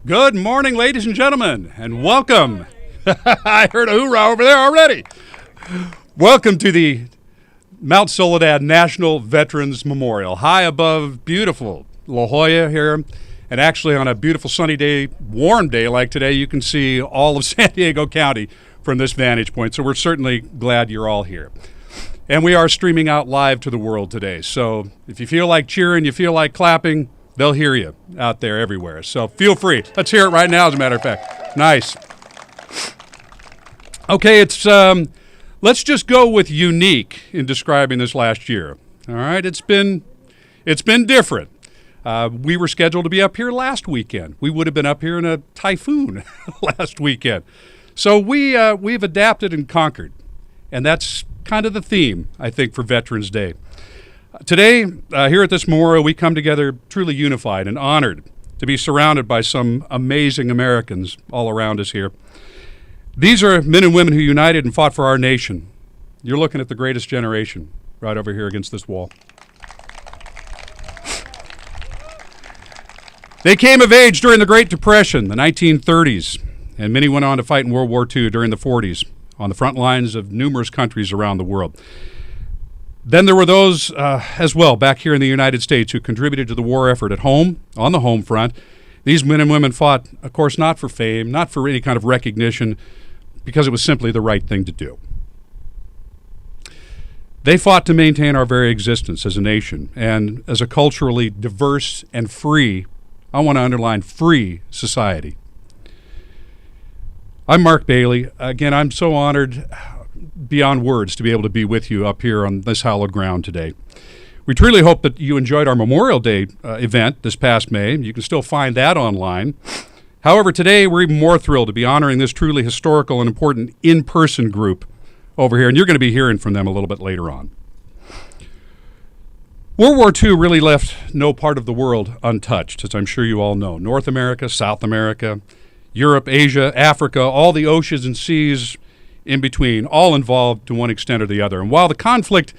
Good morning, ladies and gentlemen, and welcome. I heard a hoorah over there already. Welcome to the Mount Soledad National Veterans Memorial, high above beautiful La Jolla here. And actually on a beautiful sunny day, warm day like today, you can see all of San Diego County from this vantage point. So we're certainly glad you're all here. And we are streaming out live to the world today. So if you feel like cheering, you feel like clapping, they'll hear you out there everywhere. So feel free. Let's hear it right now, as a matter of fact. Nice. Okay, let's just go with unique in describing this last year. All right, it's been different. We were scheduled to be up here last weekend. We would have been up here in a typhoon last weekend. So we've adapted and conquered, and that's kind of the theme, I think, for Veterans Day. Today, here at this memorial, we come together truly unified and honored to be surrounded by some amazing Americans all around us here. These are men and women who united and fought for our nation. You're looking at the greatest generation right over here against this wall. They came of age during the Great Depression, the 1930s, and many went on to fight in World War II during the 40s on the front lines of numerous countries around the world. Then there were those as well back here in the United States who contributed to the war effort at home, on the home front. These men and women fought, of course, not for fame, not for any kind of recognition, because it was simply the right thing to do. They fought to maintain our very existence as a nation and as a culturally diverse and free, I want to underline free, society. I'm Mark Bailey. Again, I'm so honored beyond words to be able to be with you up here on this hallowed ground today. We truly hope that you enjoyed our Memorial Day event this past May. You can still find that online. However, today we're even more thrilled to be honoring this truly historical and important in-person group over here, and you're going to be hearing from them a little bit later on. World War II really left no part of the world untouched, as I'm sure you all know. North America, South America, Europe, Asia, Africa, all the oceans and seas in between, all involved to one extent or the other. And while the conflict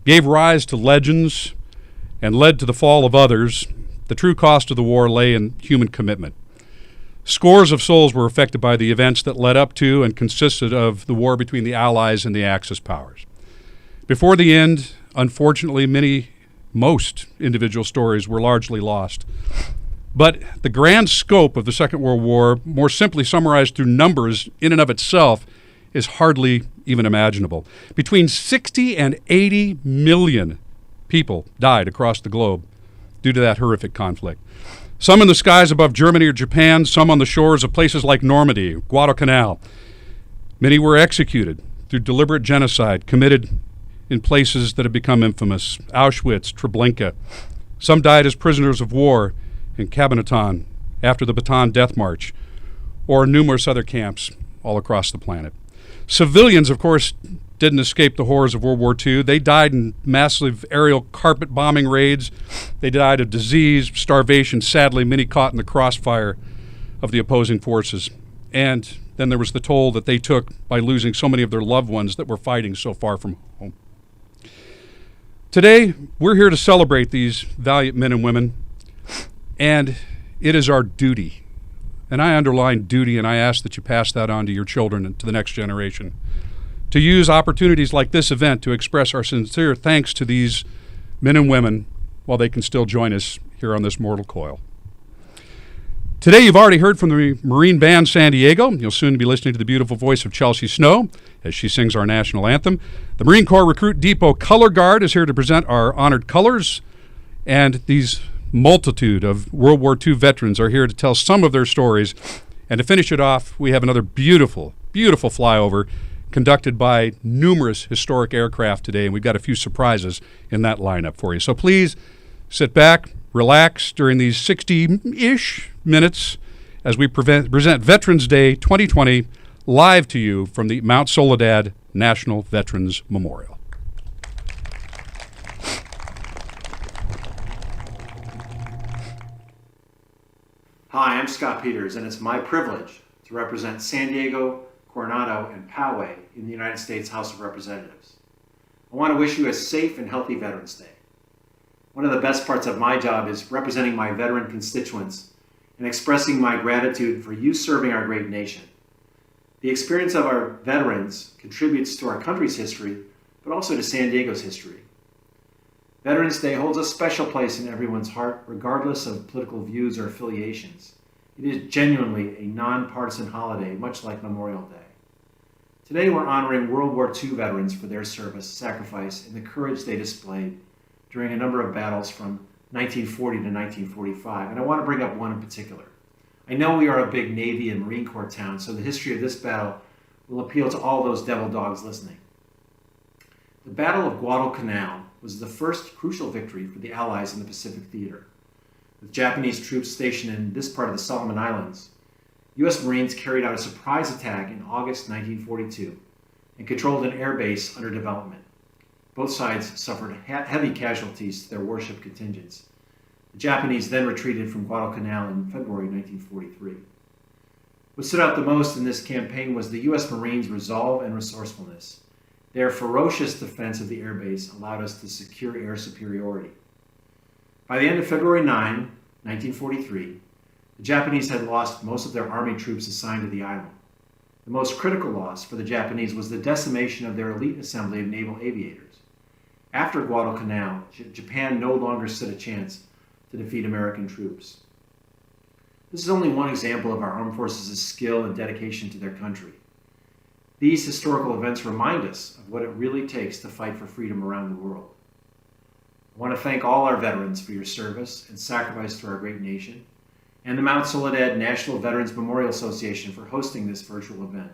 gave rise to legends and led to the fall of others, the true cost of the war lay in human commitment. Scores of souls were affected by the events that led up to and consisted of the war between the Allies and the Axis powers. Before the end, unfortunately, most individual stories were largely lost. But the grand scope of the Second World War, more simply summarized through numbers in and of itself, is hardly even imaginable. Between 60 and 80 million people died across the globe due to that horrific conflict. Some in the skies above Germany or Japan, some on the shores of places like Normandy, Guadalcanal. Many were executed through deliberate genocide committed in places that have become infamous, Auschwitz, Treblinka. Some died as prisoners of war in Cabanatuan after the Bataan Death March, or numerous other camps all across the planet. Civilians, of course, didn't escape the horrors of World War II. They died in massive aerial carpet bombing raids. They died of disease, starvation, sadly, many caught in the crossfire of the opposing forces. And then there was the toll that they took by losing so many of their loved ones that were fighting so far from home. Today, we're here to celebrate these valiant men and women, and it is our duty. And I underline duty, and I ask that you pass that on to your children and to the next generation, to use opportunities like this event to express our sincere thanks to these men and women while they can still join us here on this mortal coil. Today, you've already heard from the Marine Band San Diego. You'll soon be listening to the beautiful voice of Chelsea Snow as she sings our national anthem. The Marine Corps Recruit Depot Color Guard is here to present our honored colors, and these multitude of World War II veterans are here to tell some of their stories. And to finish it off, we have another beautiful, beautiful flyover conducted by numerous historic aircraft today, and we've got a few surprises in that lineup for you. So please sit back, relax during these 60-ish minutes as we present Veterans Day 2020 live to you from the Mount Soledad National Veterans Memorial. Hi, I'm Scott Peters, and it's my privilege to represent San Diego, Coronado, and Poway in the United States House of Representatives. I want to wish you a safe and healthy Veterans Day. One of the best parts of my job is representing my veteran constituents and expressing my gratitude for you serving our great nation. The experience of our veterans contributes to our country's history, but also to San Diego's history. Veterans Day holds a special place in everyone's heart, regardless of political views or affiliations. It is genuinely a nonpartisan holiday, much like Memorial Day. Today we're honoring World War II veterans for their service, sacrifice, and the courage they displayed during a number of battles from 1940 to 1945, and I want to bring up one in particular. I know we are a big Navy and Marine Corps town, so the history of this battle will appeal to all those devil dogs listening. The Battle of Guadalcanal was the first crucial victory for the Allies in the Pacific theater. With Japanese troops stationed in this part of the Solomon Islands, U.S. Marines carried out a surprise attack in August 1942 and controlled an air base under development. Both sides suffered heavy casualties to their warship contingents. The Japanese then retreated from Guadalcanal in February 1943. What stood out the most in this campaign was the U.S. Marines' resolve and resourcefulness. Their ferocious defense of the airbase allowed us to secure air superiority. By the end of February 9, 1943, the Japanese had lost most of their army troops assigned to the island. The most critical loss for the Japanese was the decimation of their elite assembly of naval aviators. After Guadalcanal, Japan no longer stood a chance to defeat American troops. This is only one example of our armed forces' skill and dedication to their country. These historical events remind us of what it really takes to fight for freedom around the world. I want to thank all our veterans for your service and sacrifice to our great nation, and the Mount Soledad National Veterans Memorial Association for hosting this virtual event.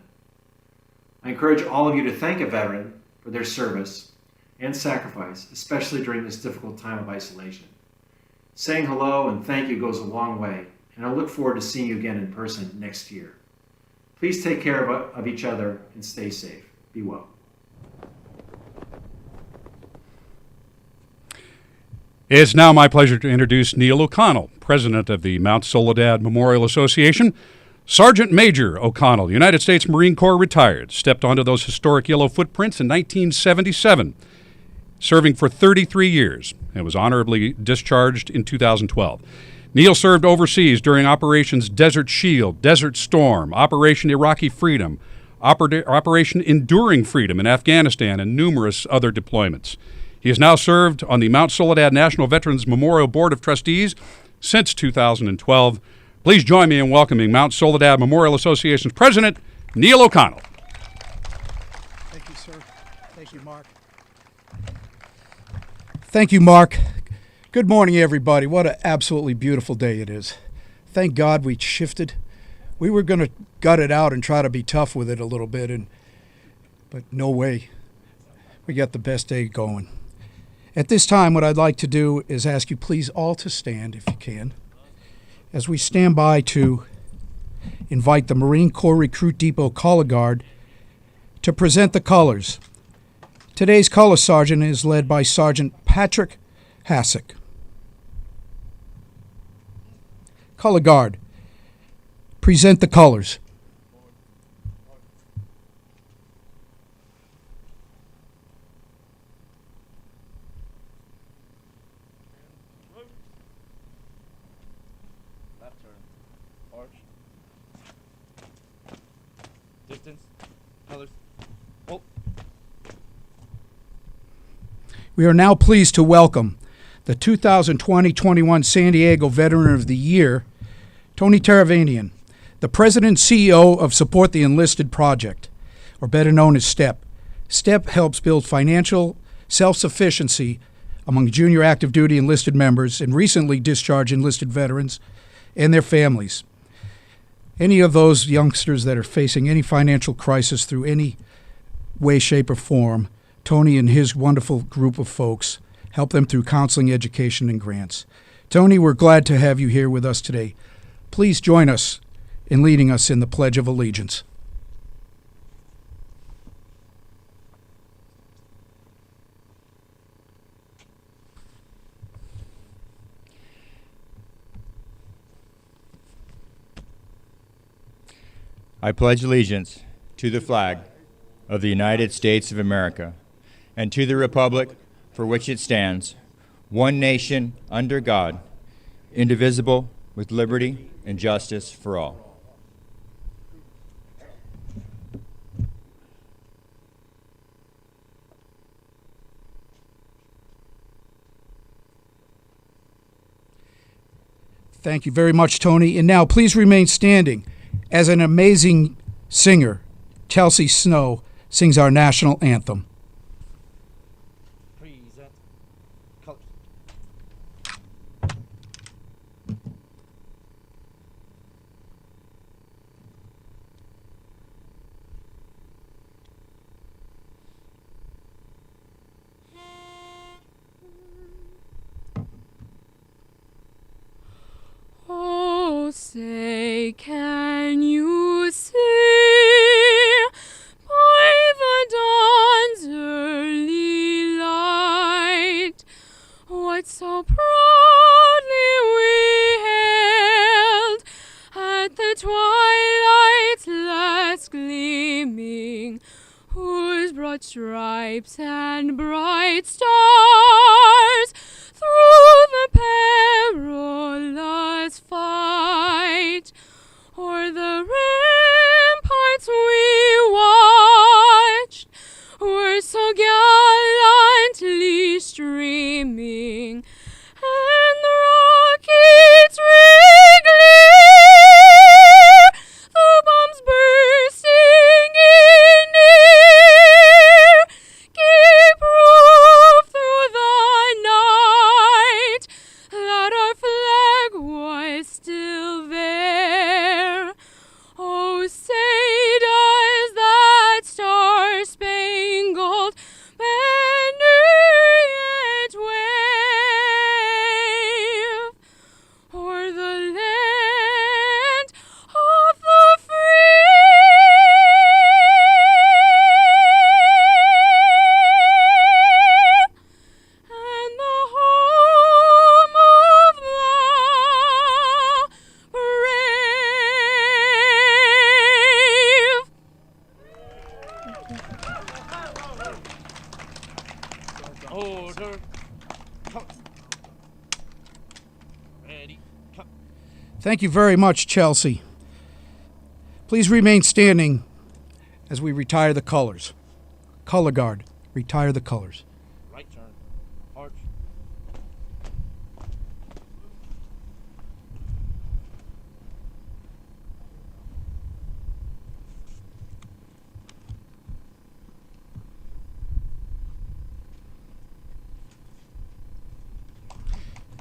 I encourage all of you to thank a veteran for their service and sacrifice, especially during this difficult time of isolation. Saying hello and thank you goes a long way, and I look forward to seeing you again in person next year. Please take care of each other and stay safe. Be well. It's now my pleasure to introduce Neil O'Connell, president of the Mount Soledad Memorial Association. Sergeant Major O'Connell, United States Marine Corps retired, stepped onto those historic yellow footprints in 1977, serving for 33 years, and was honorably discharged in 2012. Neil served overseas during Operations Desert Shield, Desert Storm, Operation Iraqi Freedom, Operation Enduring Freedom in Afghanistan, and numerous other deployments. He has now served on the Mount Soledad National Veterans Memorial Board of Trustees since 2012. Please join me in welcoming Mount Soledad Memorial Association's president, Neil O'Connell. Thank you, sir. Thank you, Mark. Thank you, Mark. Good morning, everybody. What an absolutely beautiful day it is. Thank God we shifted. We were going to gut it out and try to be tough with it a little bit, but no way. We got the best day going. At this time, what I'd like to do is ask you please all to stand, if you can, as we stand by to invite the Marine Corps Recruit Depot Color Guard to present the colors. Today's Color Sergeant is led by Sergeant Patrick Hassick. Color Guard, present the colors. Left turn. Arch. Distance. Colors. Oh. We are now pleased to welcome the 2020-21 San Diego Veteran of the Year, Tony Taravanian, the President and CEO of Support the Enlisted Project, or better known as STEP. STEP helps build financial self-sufficiency among junior active duty enlisted members and recently discharged enlisted veterans and their families. Any of those youngsters that are facing any financial crisis through any way, shape, or form, Tony and his wonderful group of folks help them through counseling, education, and grants. Tony, we're glad to have you here with us today. Please join us in leading us in the Pledge of Allegiance. I pledge allegiance to the flag of the United States of America and to the republic for which it stands, one nation under God, indivisible, with liberty and justice for all. Thank you very much, Tony. And now please remain standing as an amazing singer, Chelsea Snow, sings our national anthem. Oh, say, can you see by the dawn's early light what so proudly we hailed at the twilight's last gleaming, whose broad stripes and bright stars through the perilous fight o'er the ramparts we watched were so gallantly streaming, and the rockets clear, the bombs bursting in air, gave proof through the night that our flag was still there. Oh, say does that star-spangled banner yet wave o'er the land of the free and the home of the brave. Order. Ready. Thank you very much, Chelsea. Please remain standing as we retire the colors. Color guard, retire the colors. Right turn. Arch.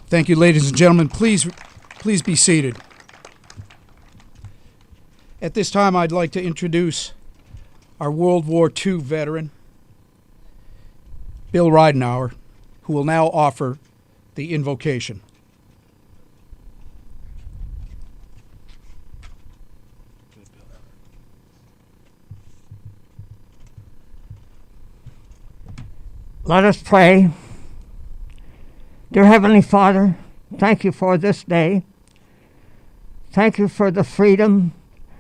Thank you, ladies and gentlemen. Please be seated. At this time, I'd like to introduce our World War II veteran, Bill Ridenauer, who will now offer the invocation. Let us pray. Dear Heavenly Father, thank you for this day. Thank you for the freedom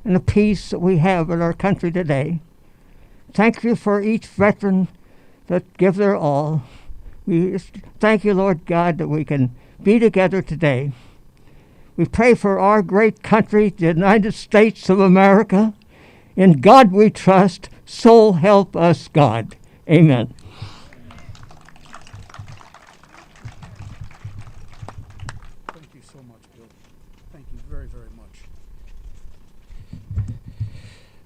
and the peace that we have in our country today. Thank you for each veteran that give their all. We thank you, Lord God, that we can be together today. We pray for our great country, the United States of America. In God we trust, so help us God. Amen. Thank you so much, Bill. Thank you very, very much.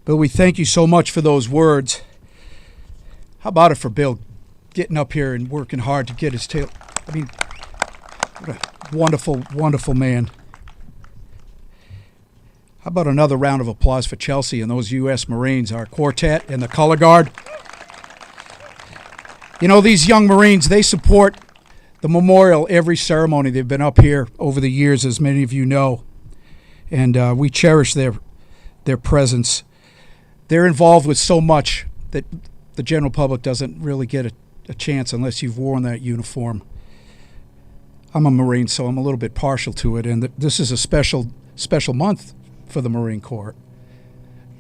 Bill, we thank you so much for those words. How about it for Bill getting up here and working hard to get his tail? I mean, what a wonderful, wonderful man. How about another round of applause for Chelsea and those U.S. Marines, our quartet and the color guard? You know, these young Marines, they support the memorial every ceremony. They've been up here over the years, as many of you know, and we cherish their presence. They're involved with so much that the general public doesn't really get a chance unless you've worn that uniform. I'm a Marine, so I'm a little bit partial to it, and this is a special month for the Marine Corps.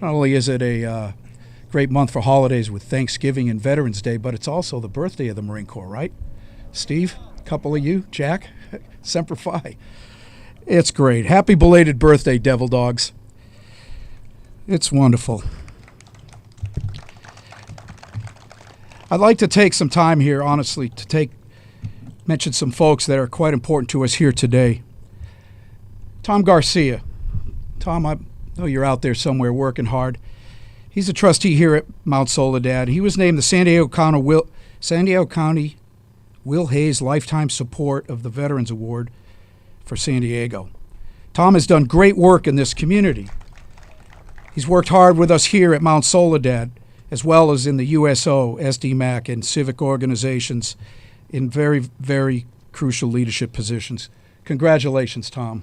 Not only is it a great month for holidays with Thanksgiving and Veterans Day, but it's also the birthday of the Marine Corps, right? Steve, a couple of you, Jack, Semper Fi. It's great. Happy belated birthday, Devil Dogs. It's wonderful. I'd like to take some time here, honestly, to mention some folks that are quite important to us here today. Tom Garcia. Tom, I know you're out there somewhere working hard. He's a trustee here at Mount Soledad. He was named the San Diego County Will Hayes Lifetime Support of the Veterans Award for San Diego. Tom has done great work in this community. He's worked hard with us here at Mount Soledad, as well as in the USO, SDMAC, and civic organizations in very, very crucial leadership positions. Congratulations, Tom.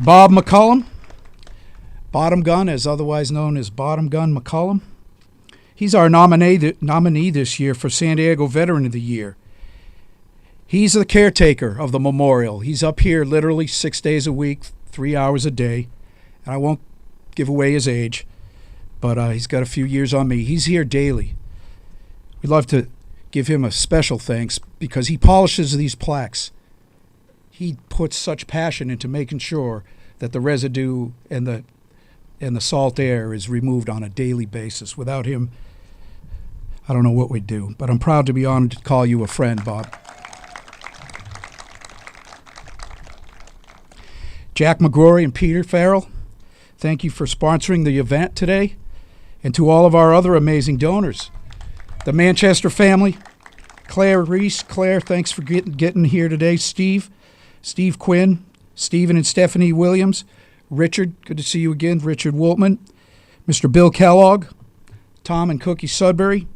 Bob McCullum, Bottom Gun, as otherwise known as Bottom Gun McCullum. He's our nominee this year for San Diego Veteran of the Year. He's the caretaker of the memorial. He's up here literally 6 days a week, 3 hours a day. And I won't give away his age, but he's got a few years on me. He's here daily. We'd love to give him a special thanks because he polishes these plaques. He puts such passion into making sure that the residue and the salt air is removed on a daily basis. Without him, I don't know what we'd do, but I'm proud to be honored to call you a friend, Bob. Jack McGrory and Peter Farrell, thank you for sponsoring the event today, and to all of our other amazing donors. The Manchester family, Claire Reese. Claire, thanks for getting here today. Steve Quinn, Stephen and Stephanie Williams, Richard, good to see you again, Richard Woltman, Mr. Bill Kellogg, Tom and Cookie Sudbury.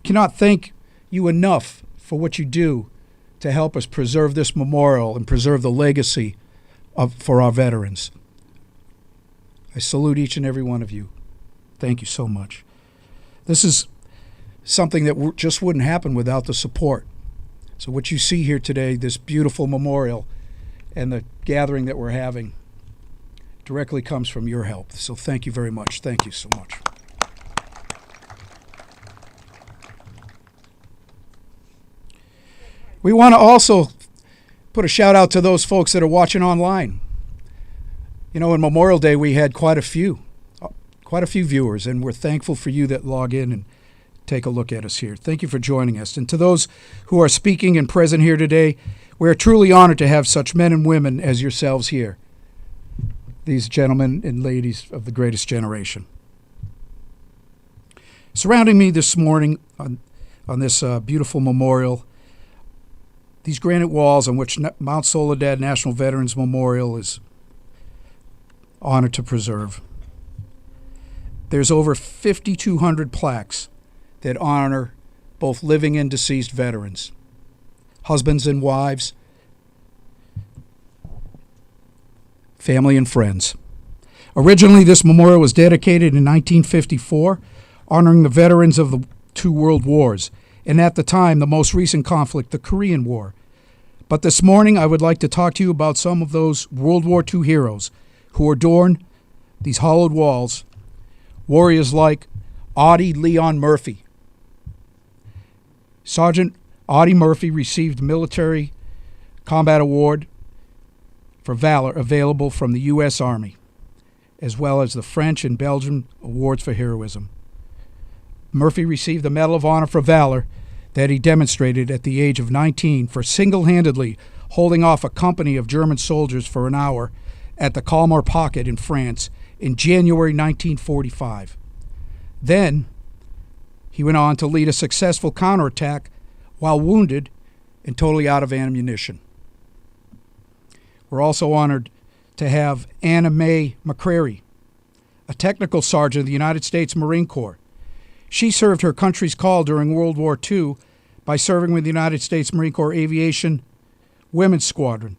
Cannot thank you enough for what you do to help us preserve this memorial and preserve the legacy for our veterans. I salute each and every one of you. Thank you so much. This is something that just wouldn't happen without the support. So what you see here today, this beautiful memorial and the gathering that we're having, directly comes from your help. So thank you very much. Thank you so much. We want to also put a shout out to those folks that are watching online. You know, in Memorial Day, we had quite a few viewers, and we're thankful for you that log in and take a look at us here. Thank you for joining us. And to those who are speaking and present here today, we are truly honored to have such men and women as yourselves here, these gentlemen and ladies of the greatest generation. Surrounding me this morning on this beautiful memorial, these granite walls on which Mount Soledad National Veterans Memorial is honored to preserve. There's over 5,200 plaques that honor both living and deceased veterans, husbands and wives, family and friends. Originally, this memorial was dedicated in 1954, honoring the veterans of the two world wars, and at the time, the most recent conflict, the Korean War. But this morning, I would like to talk to you about some of those World War II heroes who adorn these hollowed walls, warriors like Audie Leon Murphy. Sergeant Audie Murphy received Military Combat Award for Valor available from the U.S. Army, as well as the French and Belgian awards for heroism. Murphy received the Medal of Honor for Valor that he demonstrated at the age of 19 for single-handedly holding off a company of German soldiers for an hour at the Calmar Pocket in France in January 1945. Then, he went on to lead a successful counterattack while wounded and totally out of ammunition. We're also honored to have Anna Mae McCrary, a technical sergeant of the United States Marine Corps. She served her country's call during World War II by serving with the United States Marine Corps Aviation Women's Squadron,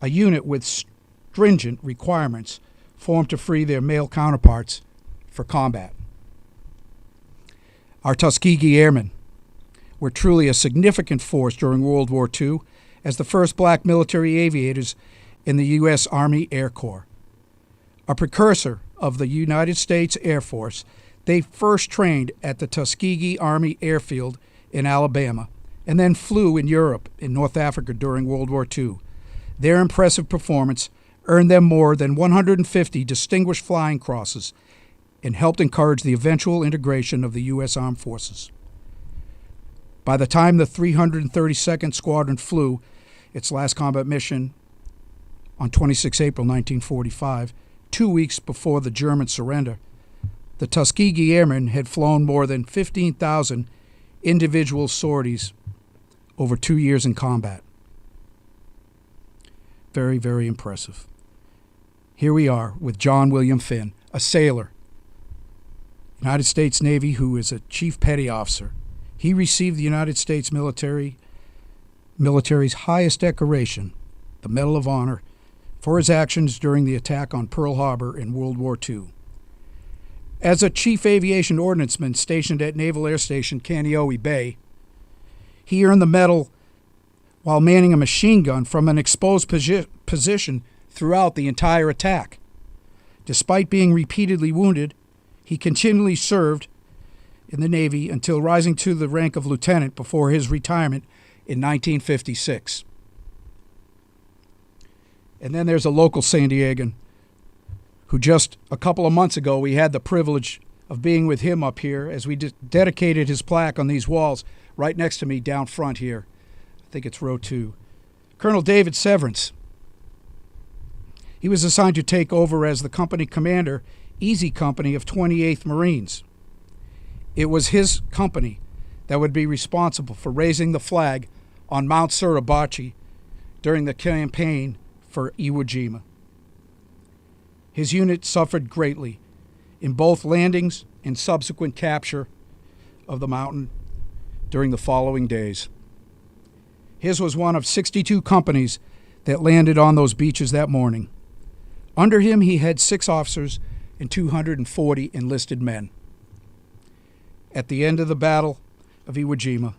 a unit with stringent requirements formed to free their male counterparts for combat. Our Tuskegee Airmen were truly a significant force during World War II as the first black military aviators in the U.S. Army Air Corps. A precursor of the United States Air Force, they first trained at the Tuskegee Army Airfield in Alabama and then flew in Europe and North Africa during World War II. Their impressive performance earned them more than 150 distinguished flying crosses and helped encourage the eventual integration of the U.S. Armed Forces. By the time the 332nd Squadron flew its last combat mission on 26 April 1945, 2 weeks before the German surrender, the Tuskegee Airmen had flown more than 15,000 individual sorties over 2 years in combat. Very, very impressive. Here we are with John William Finn, a sailor, United States Navy, who is a Chief Petty Officer. He received the United States military's highest decoration, the Medal of Honor, for his actions during the attack on Pearl Harbor in World War II. As a Chief Aviation Ordnanceman stationed at Naval Air Station Kaneohe Bay, he earned the medal while manning a machine gun from an exposed position throughout the entire attack. Despite being repeatedly wounded, he continually served in the Navy until rising to the rank of lieutenant before his retirement in 1956. And then there's a local San Diegan who just a couple of months ago we had the privilege of being with him up here as we dedicated his plaque on these walls right next to me down front here. I think it's row 2. Colonel David Severance. He was assigned to take over as the company commander, Easy Company of 28th Marines. It was his company that would be responsible for raising the flag on Mount Suribachi during the campaign for Iwo Jima. His unit suffered greatly in both landings and subsequent capture of the mountain during the following days. His was one of 62 companies that landed on those beaches that morning. Under him, he had 6 officers and 240 enlisted men. At the end of the Battle of Iwo Jima,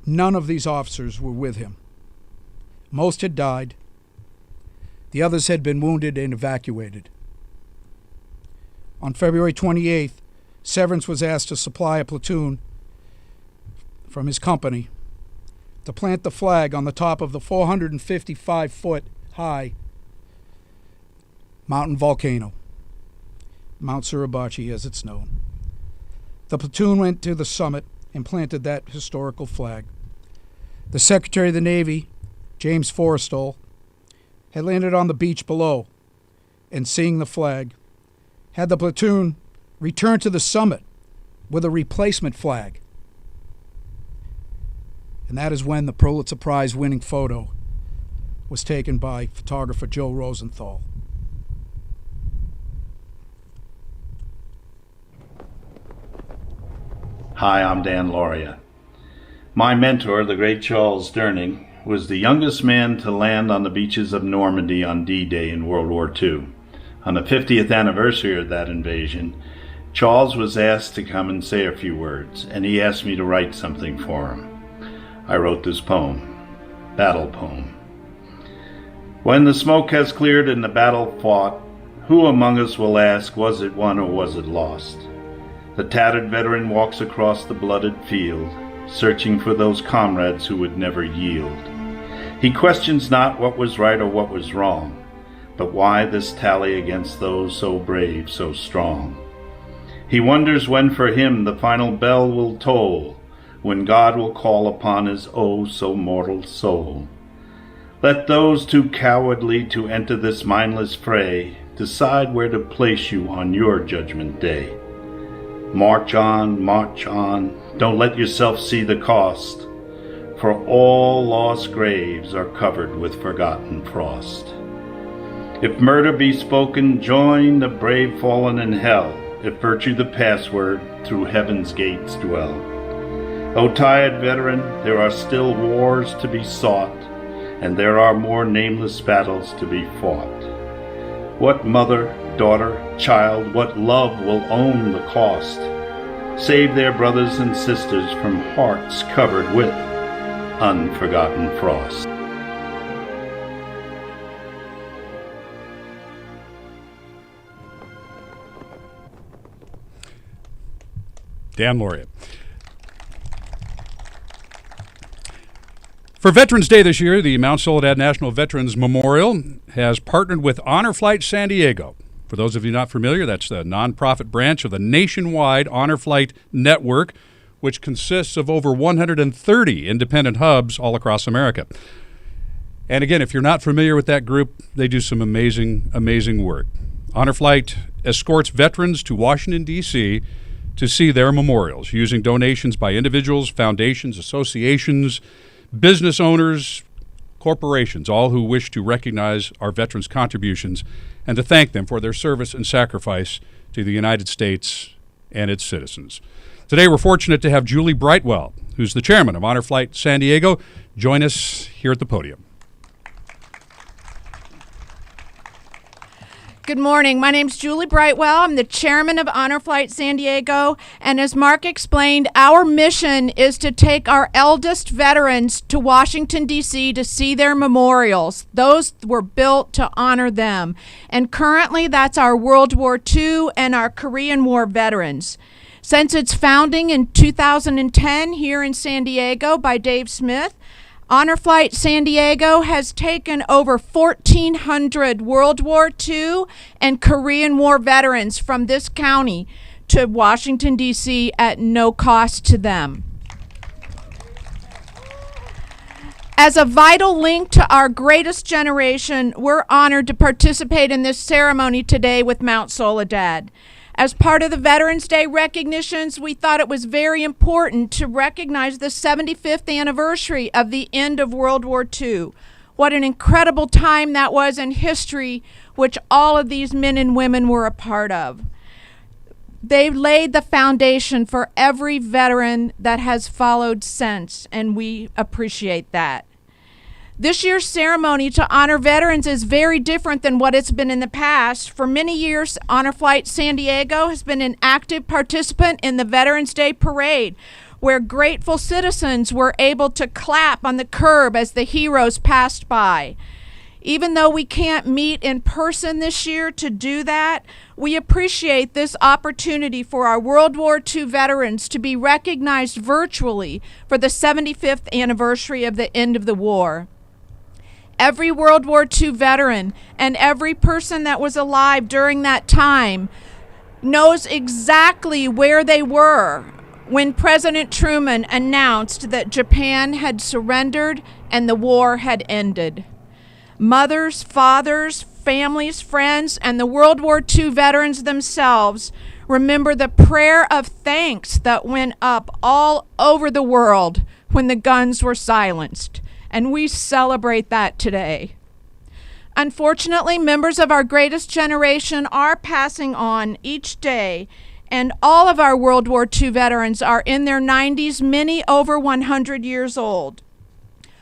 none of these officers were with him. Most had died. The others had been wounded and evacuated. On February 28th, Severance was asked to supply a platoon from his company to plant the flag on the top of the 455-foot high mountain volcano, Mount Suribachi as it's known. The platoon went to the summit and planted that historical flag. The Secretary of the Navy, James Forrestal, had landed on the beach below and, seeing the flag, had the platoon return to the summit with a replacement flag. And that is when the Pulitzer Prize winning photo was taken by photographer Joe Rosenthal. Hi, I'm Dan Lauria. My mentor, the great Charles Durning, was the youngest man to land on the beaches of Normandy on D-Day in World War II. On the 50th anniversary of that invasion, Charles was asked to come and say a few words, and he asked me to write something for him. I wrote this poem, battle poem. When the smoke has cleared and the battle fought, who among us will ask, was it won or was it lost? The tattered veteran walks across the blooded field, searching for those comrades who would never yield. He questions not what was right or what was wrong, but why this tally against those so brave, so strong. He wonders when for him the final bell will toll, when God will call upon his oh so mortal soul. Let those too cowardly to enter this mindless fray decide where to place you on your judgment day. March on, don't let yourself see the cost, for all lost graves are covered with forgotten frost. If murder be spoken, join the brave fallen in hell, if virtue the password, through heaven's gates dwell. O tired veteran, there are still wars to be sought, and there are more nameless battles to be fought. What mother, daughter, child, what love will own the cost? Save their brothers and sisters from hearts covered with unforgotten frost. Dan Lauria. For Veterans Day this year, the Mount Soledad National Veterans Memorial has partnered with Honor Flight San Diego. For those of you not familiar, that's the nonprofit branch of the nationwide Honor Flight network, which consists of over 130 independent hubs all across America. And again, if you're not familiar with that group, they do some amazing, amazing work. Honor Flight escorts veterans to Washington, D.C. to see their memorials using donations by individuals, foundations, associations, business owners, corporations, all who wish to recognize our veterans' contributions and to thank them for their service and sacrifice to the United States and its citizens. Today, we're fortunate to have Julie Brightwell, who's the chairman of Honor Flight San Diego, join us here at the podium. Good morning. My name's Julie Brightwell. I'm the chairman of Honor Flight San Diego. And as Mark explained, our mission is to take our eldest veterans to Washington, D.C. to see their memorials. Those were built to honor them. And currently, that's our World War II and our Korean War veterans. Since its founding in 2010 here in San Diego by Dave Smith, Honor Flight San Diego has taken over 1,400 World War II and Korean War veterans from this county to Washington, D.C. at no cost to them. As a vital link to our greatest generation, we're honored to participate in this ceremony today with Mount Soledad. As part of the Veterans Day recognitions, we thought it was very important to recognize the 75th anniversary of the end of World War II. What an incredible time that was in history, which all of these men and women were a part of. They laid the foundation for every veteran that has followed since, and we appreciate that. This year's ceremony to honor veterans is very different than what it's been in the past. For many years, Honor Flight San Diego has been an active participant in the Veterans Day Parade, where grateful citizens were able to clap on the curb as the heroes passed by. Even though we can't meet in person this year to do that, we appreciate this opportunity for our World War II veterans to be recognized virtually for the 75th anniversary of the end of the war. Every World War II veteran and every person that was alive during that time knows exactly where they were when President Truman announced that Japan had surrendered and the war had ended. Mothers, fathers, families, friends, and the World War II veterans themselves remember the prayer of thanks that went up all over the world when the guns were silenced. And we celebrate that today. Unfortunately, members of our greatest generation are passing on each day, and all of our World War II veterans are in their 90s, many over 100 years old.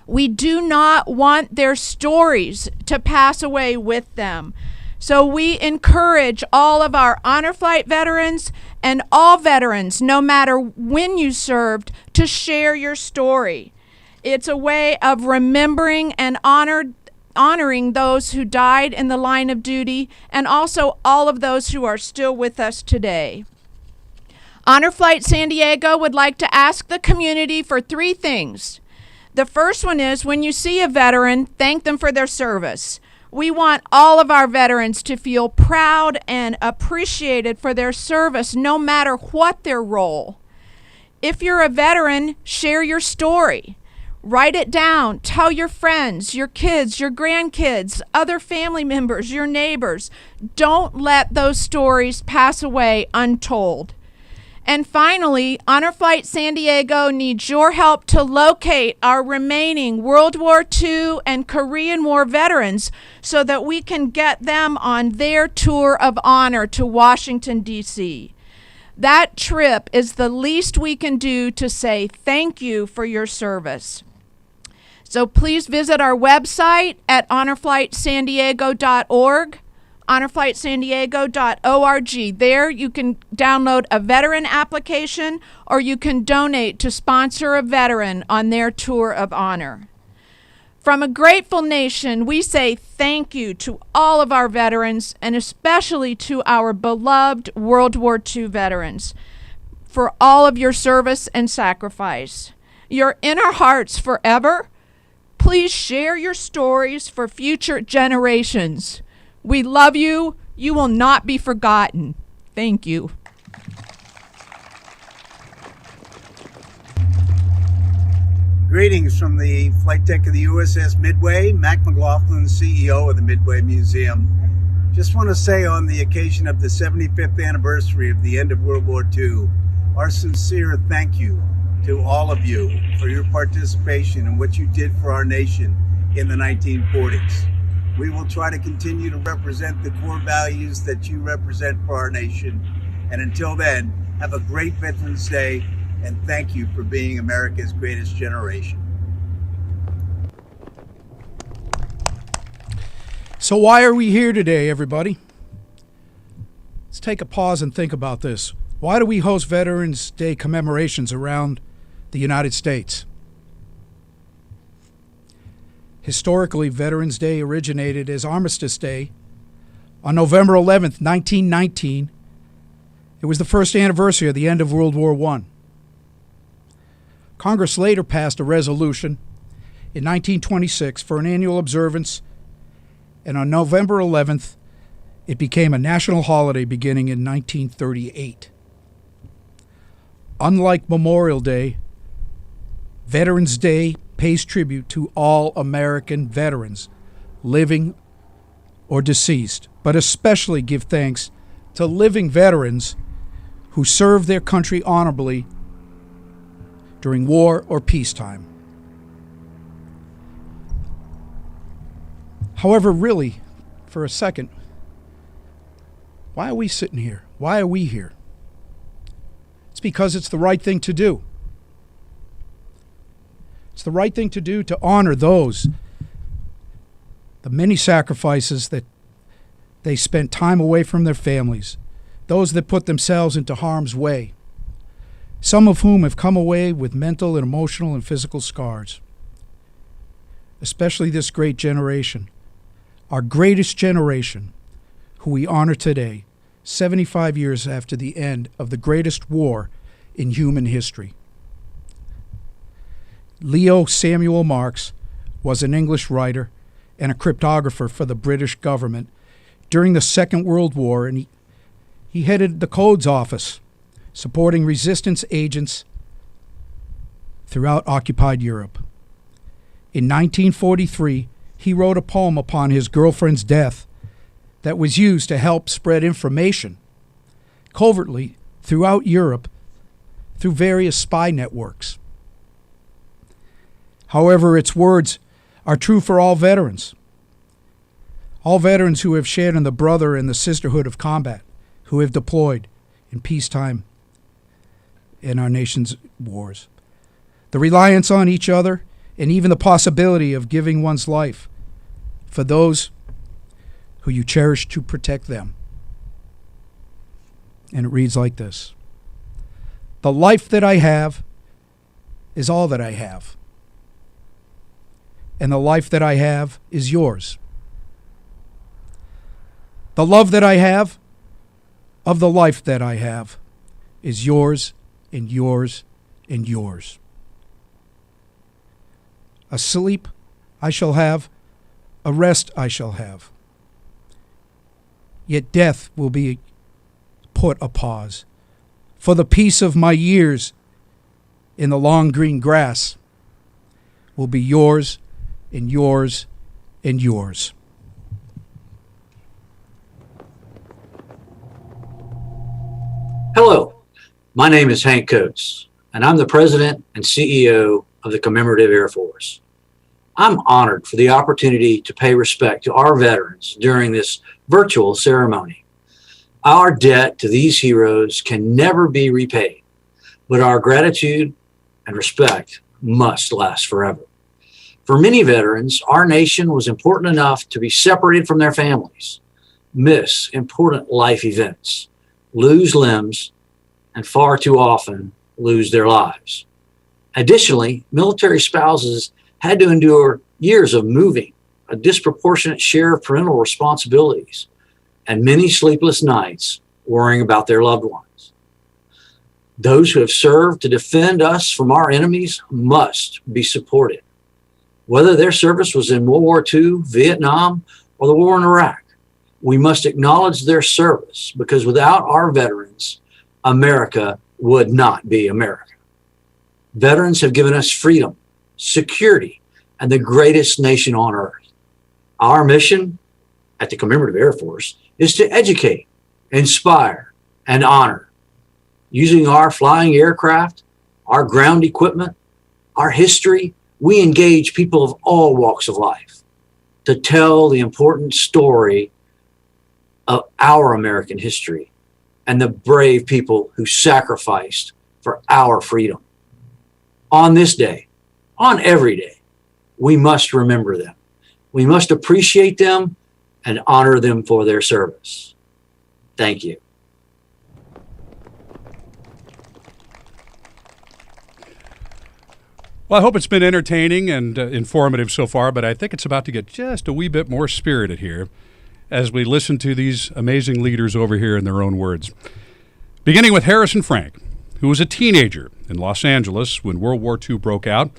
We do not want their stories to pass away with them. So we encourage all of our Honor Flight veterans and all veterans, no matter when you served, to share your story. It's a way of remembering and honoring those who died in the line of duty, and also all of those who are still with us today. Honor Flight San Diego would like to ask the community for 3 things. The first one is, when you see a veteran, thank them for their service. We want all of our veterans to feel proud and appreciated for their service, no matter what their role. If you're a veteran, share your story. Write it down. Tell your friends, your kids, your grandkids, other family members, your neighbors. Don't let those stories pass away untold. And finally, Honor Flight San Diego needs your help to locate our remaining World War II and Korean War veterans so that we can get them on their tour of honor to Washington, D.C. That trip is the least we can do to say thank you for your service. So please visit our website at honorflightsandiego.org, honorflightsandiego.org. There you can download a veteran application, or you can donate to sponsor a veteran on their tour of honor. From a grateful nation, we say thank you to all of our veterans, and especially to our beloved World War II veterans, for all of your service and sacrifice. You're in our hearts forever. Please share your stories for future generations. We love you. You will not be forgotten. Thank you. Greetings from the flight deck of the USS Midway. Mac McLaughlin, CEO of the Midway Museum. Just want to say on the occasion of the 75th anniversary of the end of World War II, our sincere thank you to all of you for your participation in what you did for our nation in the 1940s. We will try to continue to represent the core values that you represent for our nation. And until then, have a great Veterans Day, and thank you for being America's greatest generation. So why are we here today, everybody? Let's take a pause and think about this. Why do we host Veterans Day commemorations around the United States? Historically, Veterans Day originated as Armistice Day on November 11th, 1919. It was the first anniversary of the end of World War I. Congress later passed a resolution in 1926 for an annual observance, and on November 11th, it became a national holiday beginning in 1938. Unlike Memorial Day, Veterans Day pays tribute to all American veterans, living or deceased, but especially give thanks to living veterans who served their country honorably during war or peacetime. However, really, for a second, why are we sitting here? Why are we here? It's because it's the right thing to do. It's the right thing to do to honor those, the many sacrifices that they spent time away from their families, those that put themselves into harm's way, some of whom have come away with mental and emotional and physical scars. Especially this great generation, our greatest generation, who we honor today, 75 years after the end of the greatest war in human history. Leo Samuel Marks was an English writer and a cryptographer for the British government during the Second World War, and he headed the Codes Office, supporting resistance agents throughout occupied Europe. In 1943, he wrote a poem upon his girlfriend's death that was used to help spread information covertly throughout Europe through various spy networks. However, its words are true for all veterans who have shared in the brother and the sisterhood of combat, who have deployed in peacetime in our nation's wars. The reliance on each other and even the possibility of giving one's life for those who you cherish to protect them. And it reads like this: the life that I have is all that I have, and the life that I have is yours. The love that I have of the life that I have is yours and yours and yours. A sleep I shall have, a rest I shall have. Yet death will be put a pause, for the peace of my years in the long green grass will be yours and yours and yours. Hello, my name is Hank Coates, and I'm the President and CEO of the Commemorative Air Force. I'm honored for the opportunity to pay respect to our veterans during this virtual ceremony. Our debt to these heroes can never be repaid, but our gratitude and respect must last forever. For many veterans, our nation was important enough to be separated from their families, miss important life events, lose limbs, and far too often lose their lives. Additionally, military spouses had to endure years of moving, a disproportionate share of parental responsibilities, and many sleepless nights worrying about their loved ones. Those who have served to defend us from our enemies must be supported. whether their service was in World War II, Vietnam, or the war in Iraq. We must acknowledge their service because without our veterans, America would not be America. Veterans have given us freedom, security, and the greatest nation on earth. Our mission at the Commemorative Air Force is to educate, inspire, and honor. Using our flying aircraft, our ground equipment, our history, we engage people of all walks of life to tell the important story of our American history and the brave people who sacrificed for our freedom. On this day, on every day, we must remember them. We must appreciate them and honor them for their service. Thank you. Well, I hope it's been entertaining and informative so far, but I think it's about to get just a wee bit more spirited here as we listen to these amazing leaders over here in their own words. Beginning with Harrison Frank, who was a teenager in Los Angeles when World War II broke out.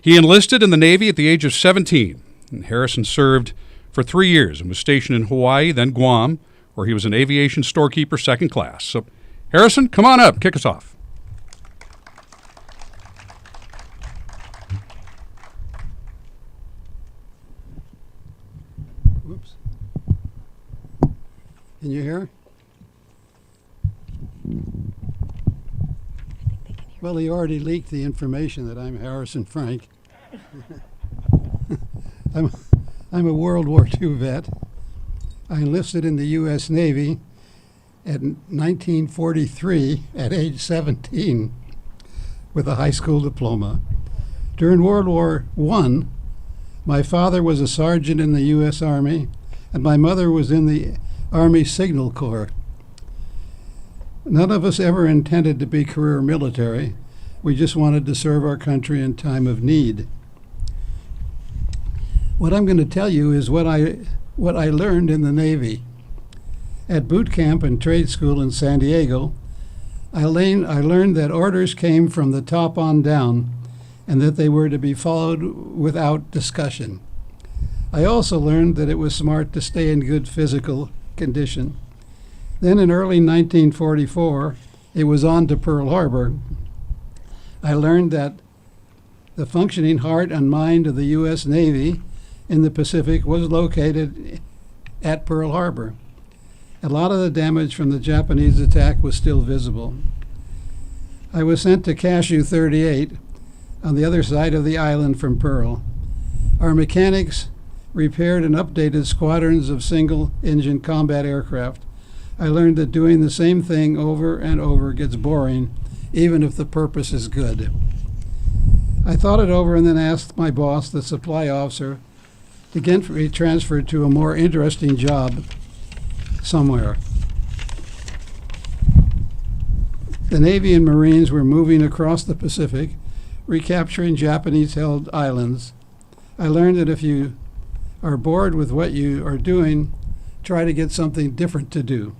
He enlisted in the Navy at the age of 17. And Harrison served for 3 years and was stationed in Hawaii, then Guam, where he was an aviation storekeeper second class. So, Harrison, come on up, kick us off. Whoops. Can you hear? Well, he already leaked the information that I'm Harrison Frank. I'm a World War II vet. I enlisted in the U.S. Navy in 1943 at age 17 with a high school diploma. During World War I, my father was a sergeant in the U.S. Army, and my mother was in the Army Signal Corps. None of us ever intended to be career military. We just wanted to serve our country in time of need. What I'm going to tell you is what I learned in the Navy. At boot camp and trade school in San Diego, I learned that orders came from the top on down and that they were to be followed without discussion. I also learned that it was smart to stay in good physical condition. Then in early 1944, it was on to Pearl Harbor. I learned that the functioning heart and mind of the U.S. Navy in the Pacific was located at Pearl Harbor. A lot of the damage from the Japanese attack was still visible. I was sent to Cashew 38 on the other side of the island from Pearl. Our mechanics repaired and updated squadrons of single-engine combat aircraft. I learned that doing the same thing over and over gets boring, even if the purpose is good. I thought it over and then asked my boss, the supply officer, to get me transferred to a more interesting job somewhere. The Navy and Marines were moving across the Pacific, recapturing Japanese-held islands. I learned that if you are bored with what you are doing, try to get something different to do.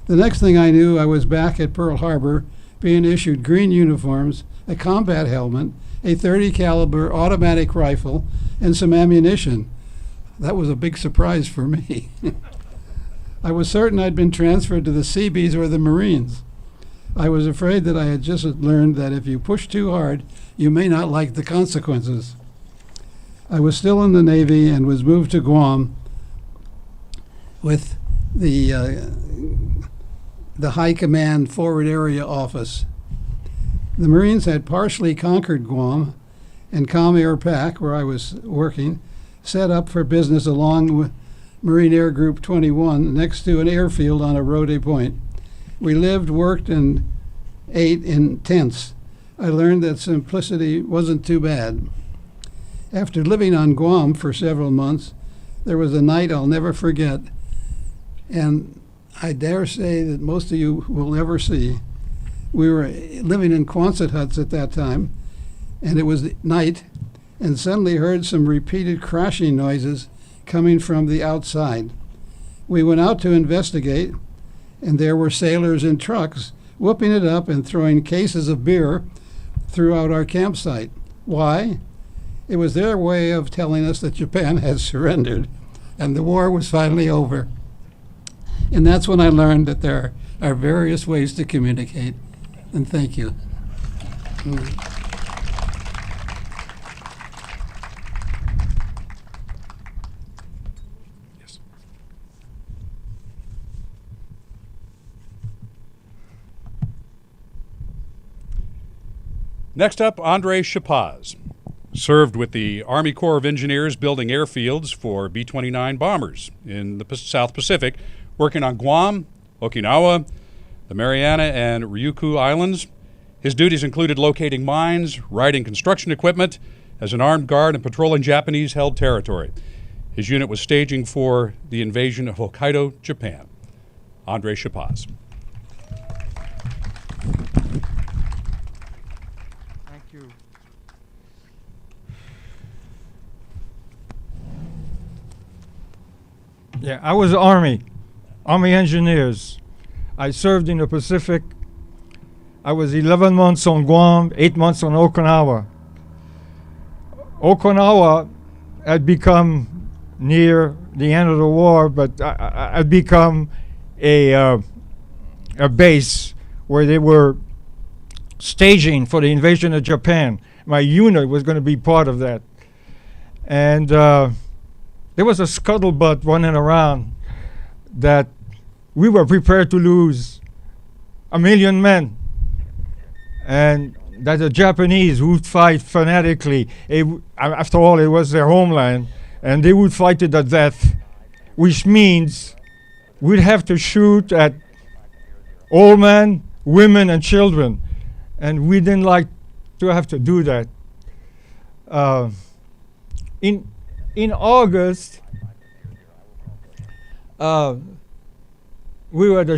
The next thing I knew, I was back at Pearl Harbor being issued green uniforms, a combat helmet, a .30 caliber automatic rifle, and some ammunition. That was a big surprise for me. I was certain I'd been transferred to the Seabees or the Marines. I was afraid that I had just learned that if you push too hard, you may not like the consequences. I was still in the Navy and was moved to Guam with the High Command Forward Area Office. The Marines had partially conquered Guam, and Com Air Pac, where I was working, set up for business along with Marine Air Group 21 next to an airfield on a Rode Point. We lived, worked, and ate in tents. I learned that simplicity wasn't too bad. After living on Guam for several months, there was a night I'll never forget, and I dare say that most of you will never see. We were living in Quonset huts at that time, and it was night, and suddenly heard some repeated crashing noises coming from the outside. We went out to investigate, and there were sailors in trucks whooping it up and throwing cases of beer throughout our campsite. Why? It was their way of telling us that Japan had surrendered and the war was finally over. And that's when I learned that there are various ways to communicate. And thank you. Yes. Next up, Andre Chapaz. Served with the Army Corps of Engineers building airfields for B-29 bombers in the South Pacific, working on Guam, Okinawa, the Mariana and Ryukyu Islands. His duties included locating mines, righting construction equipment as an armed guard and patrolling Japanese-held territory. His unit was staging for the invasion of Hokkaido, Japan. Andre Chapaz. Thank you. Yeah, I was Army engineers. I served in the Pacific. I was 11 months on Guam, 8 months on Okinawa. Okinawa had become near the end of the war, but had become a base where they were staging for the invasion of Japan. My unit was going to be part of that. And there was a scuttlebutt running around that we were prepared to lose 1 million men, and that the Japanese would fight fanatically. After all, it was their homeland, and they would fight to the death, which means we'd have to shoot at old men, women, and children, and we didn't like to have to do that. In August, we were at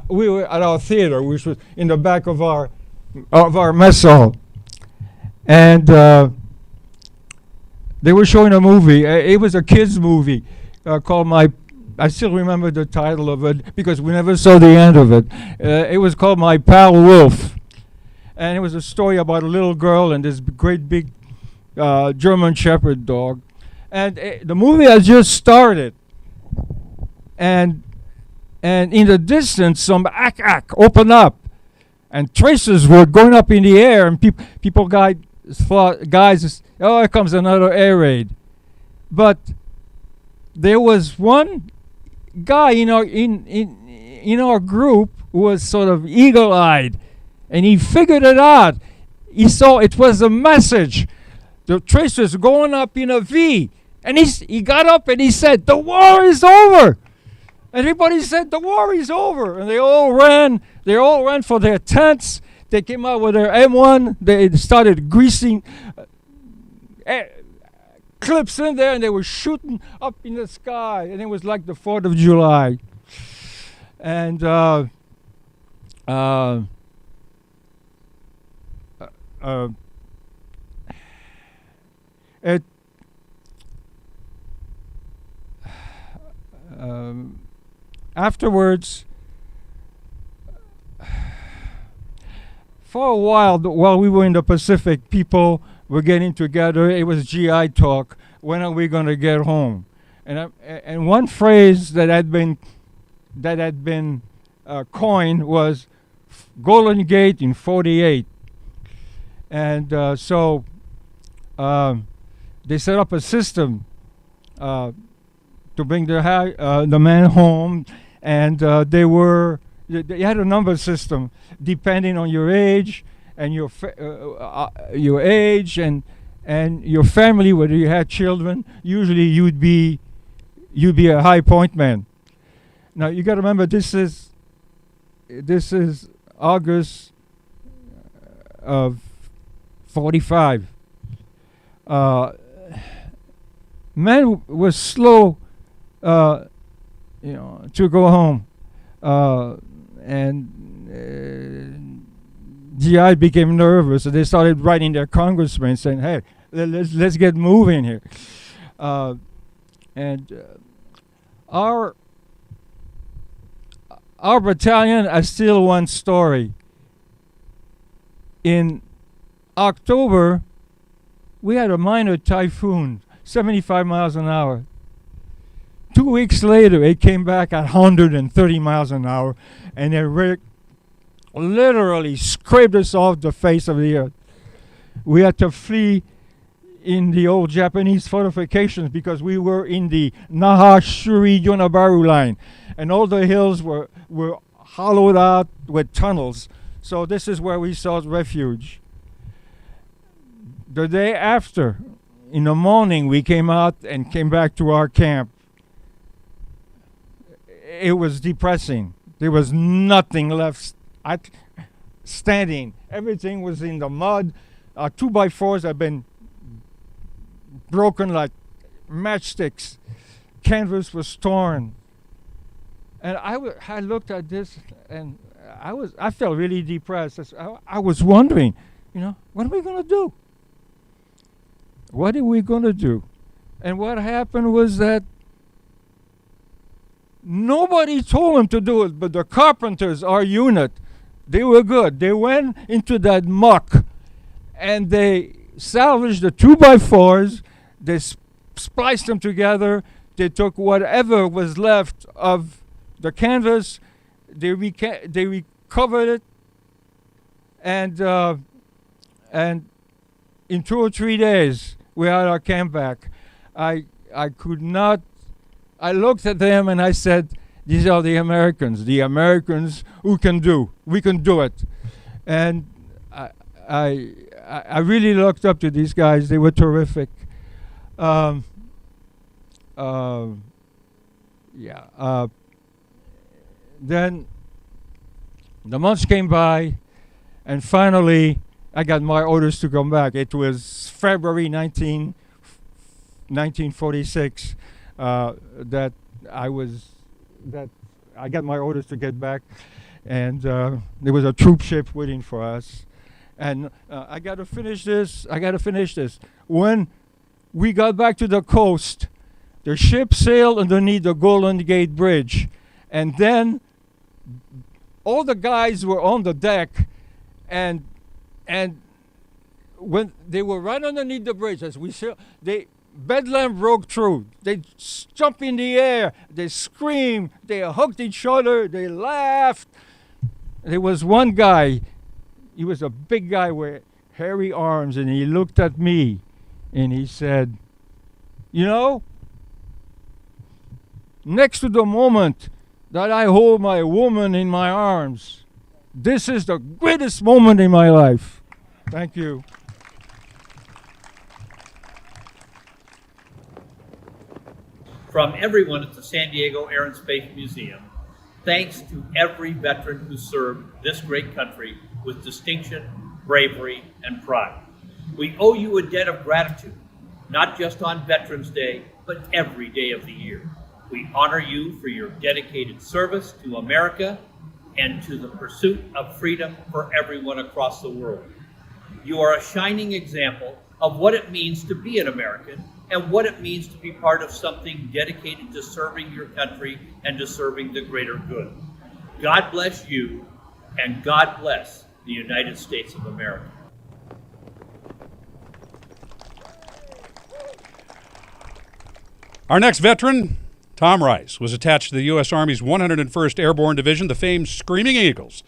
we were at our theater, which was in the back of our mess hall, and they were showing a movie. It was a kids' movie called I still remember the title of it because we never saw the end of it. It was called My Pal Wolf, and it was a story about a little girl and this great big German Shepherd dog. And the movie had just started, and in the distance some ack opened up, and traces were going up in the air, and guys, oh, here comes another air raid. But there was one guy in our group who was sort of eagle-eyed, and he figured it out. He saw it was a message. The tracers going up in a V, and he got up and he said, "The war is over." Everybody said, "The war is over," and they all ran. They all ran for their tents. They came out with their M1. They started greasing clips in there, and they were shooting up in the sky, and it was like the 4th of July. And afterwards, for a while we were in the Pacific, people were getting together. It was GI talk. When are we going to get home? And one phrase that had been coined was Golden Gate in '48. And so they set up a system to bring the man home, and they had a number system depending on your age and your age and your family, whether you had children. Usually you'd be a high point man. Now you got to remember this is August of '45. Men was slow, to go home, and GI became nervous, so they started writing their congressmen saying, "Hey, let's get moving here." Our battalion has still one story. In October, We had a minor typhoon, 75 miles an hour. 2 weeks later, it came back at 130 miles an hour, and it literally scraped us off the face of the earth. We had to flee in the old Japanese fortifications because we were in the Naha Shuri Yonabaru line, and all the hills were hollowed out with tunnels. So this is where we sought refuge. The day after, in the morning, we came out and came back to our camp. It was depressing. There was nothing left standing. Everything was in the mud. Our 2x4s had been broken like matchsticks. Canvas was torn. And I looked at this and I felt really depressed. I was wondering, what are we going to do? What are we going to do? And what happened was that nobody told him to do it, but the carpenters, our unit, they were good. They went into that muck and they salvaged the 2x4s. They spliced them together. They took whatever was left of the canvas. They recovered it, and in 2 or 3 days we had our camp back. I could not. I looked at them and I said, "These are the Americans who can do. We can do it." And I really looked up to these guys. They were terrific. Then the months came by, and finally I got my orders to come back. It was February 1946 that I got my orders to get back, and there was a troop ship waiting for us. And I got to finish this. When we got back to the coast, the ship sailed underneath the Golden Gate Bridge, and then all the guys were on the deck, and when they were right underneath the bridge as we sailed, bedlam broke through. They jumped in the air, they screamed, they hugged each other, they laughed. There was one guy, he was a big guy with hairy arms, and he looked at me and he said, next to the moment that I hold my woman in my arms, this is the greatest moment in my life. Thank you. From everyone at the San Diego Air and Space Museum, thanks to every veteran who served this great country with distinction, bravery, and pride. We owe you a debt of gratitude, not just on Veterans Day, but every day of the year. We honor you for your dedicated service to America and to the pursuit of freedom for everyone across the world. You are a shining example of what it means to be an American and what it means to be part of something dedicated to serving your country and to serving the greater good. God bless you, and God bless the United States of America. Our next veteran, Tom Rice, was attached to the U.S. Army's 101st Airborne Division, the famed Screaming Eagles.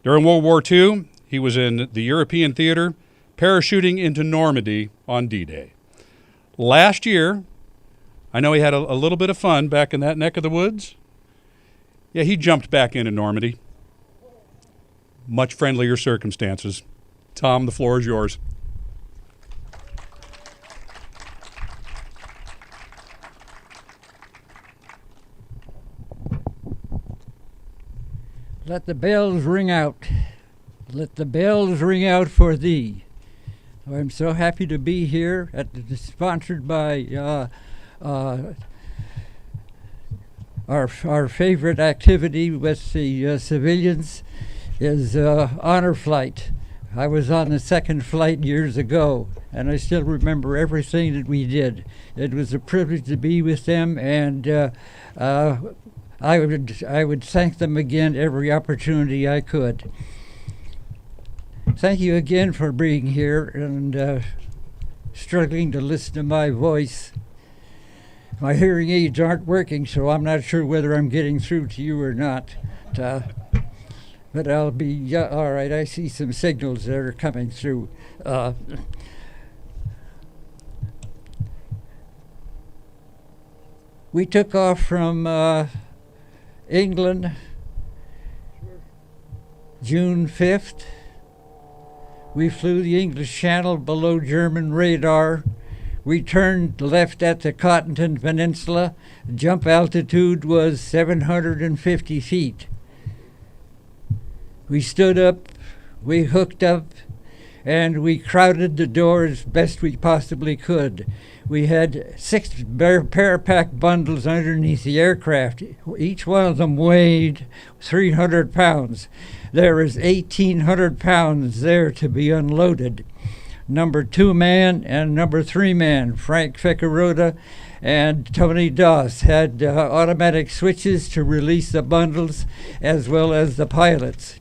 During World War II, he was in the European theater, parachuting into Normandy on D-Day. Last year, I know he had a little bit of fun back in that neck of the woods. Yeah, he jumped back into Normandy. Much friendlier circumstances. Tom, the floor is yours. Let the bells ring out. Let the bells ring out for thee. I'm so happy to be here, sponsored by our favorite activity with the civilians is honor flight. I was on the second flight years ago, and I still remember everything that we did. It was a privilege to be with them, and I would thank them again every opportunity I could. Thank you again for being here, and struggling to listen to my voice. My hearing aids aren't working, so I'm not sure whether I'm getting through to you or not. But I'll be all right. I see some signals that are coming through. We took off from England June 5th. We flew the English Channel below German radar. We turned left at the Cotton Peninsula. Jump altitude was 750 feet. We stood up, we hooked up, and we crowded the door as best we possibly could. We had 6 pair-pack bundles underneath the aircraft. Each one of them weighed 300 pounds. There was 1,800 pounds there to be unloaded. Number 2 man and number 3 man, Frank Ficarota and Tony Doss, had automatic switches to release the bundles as well as the pilots.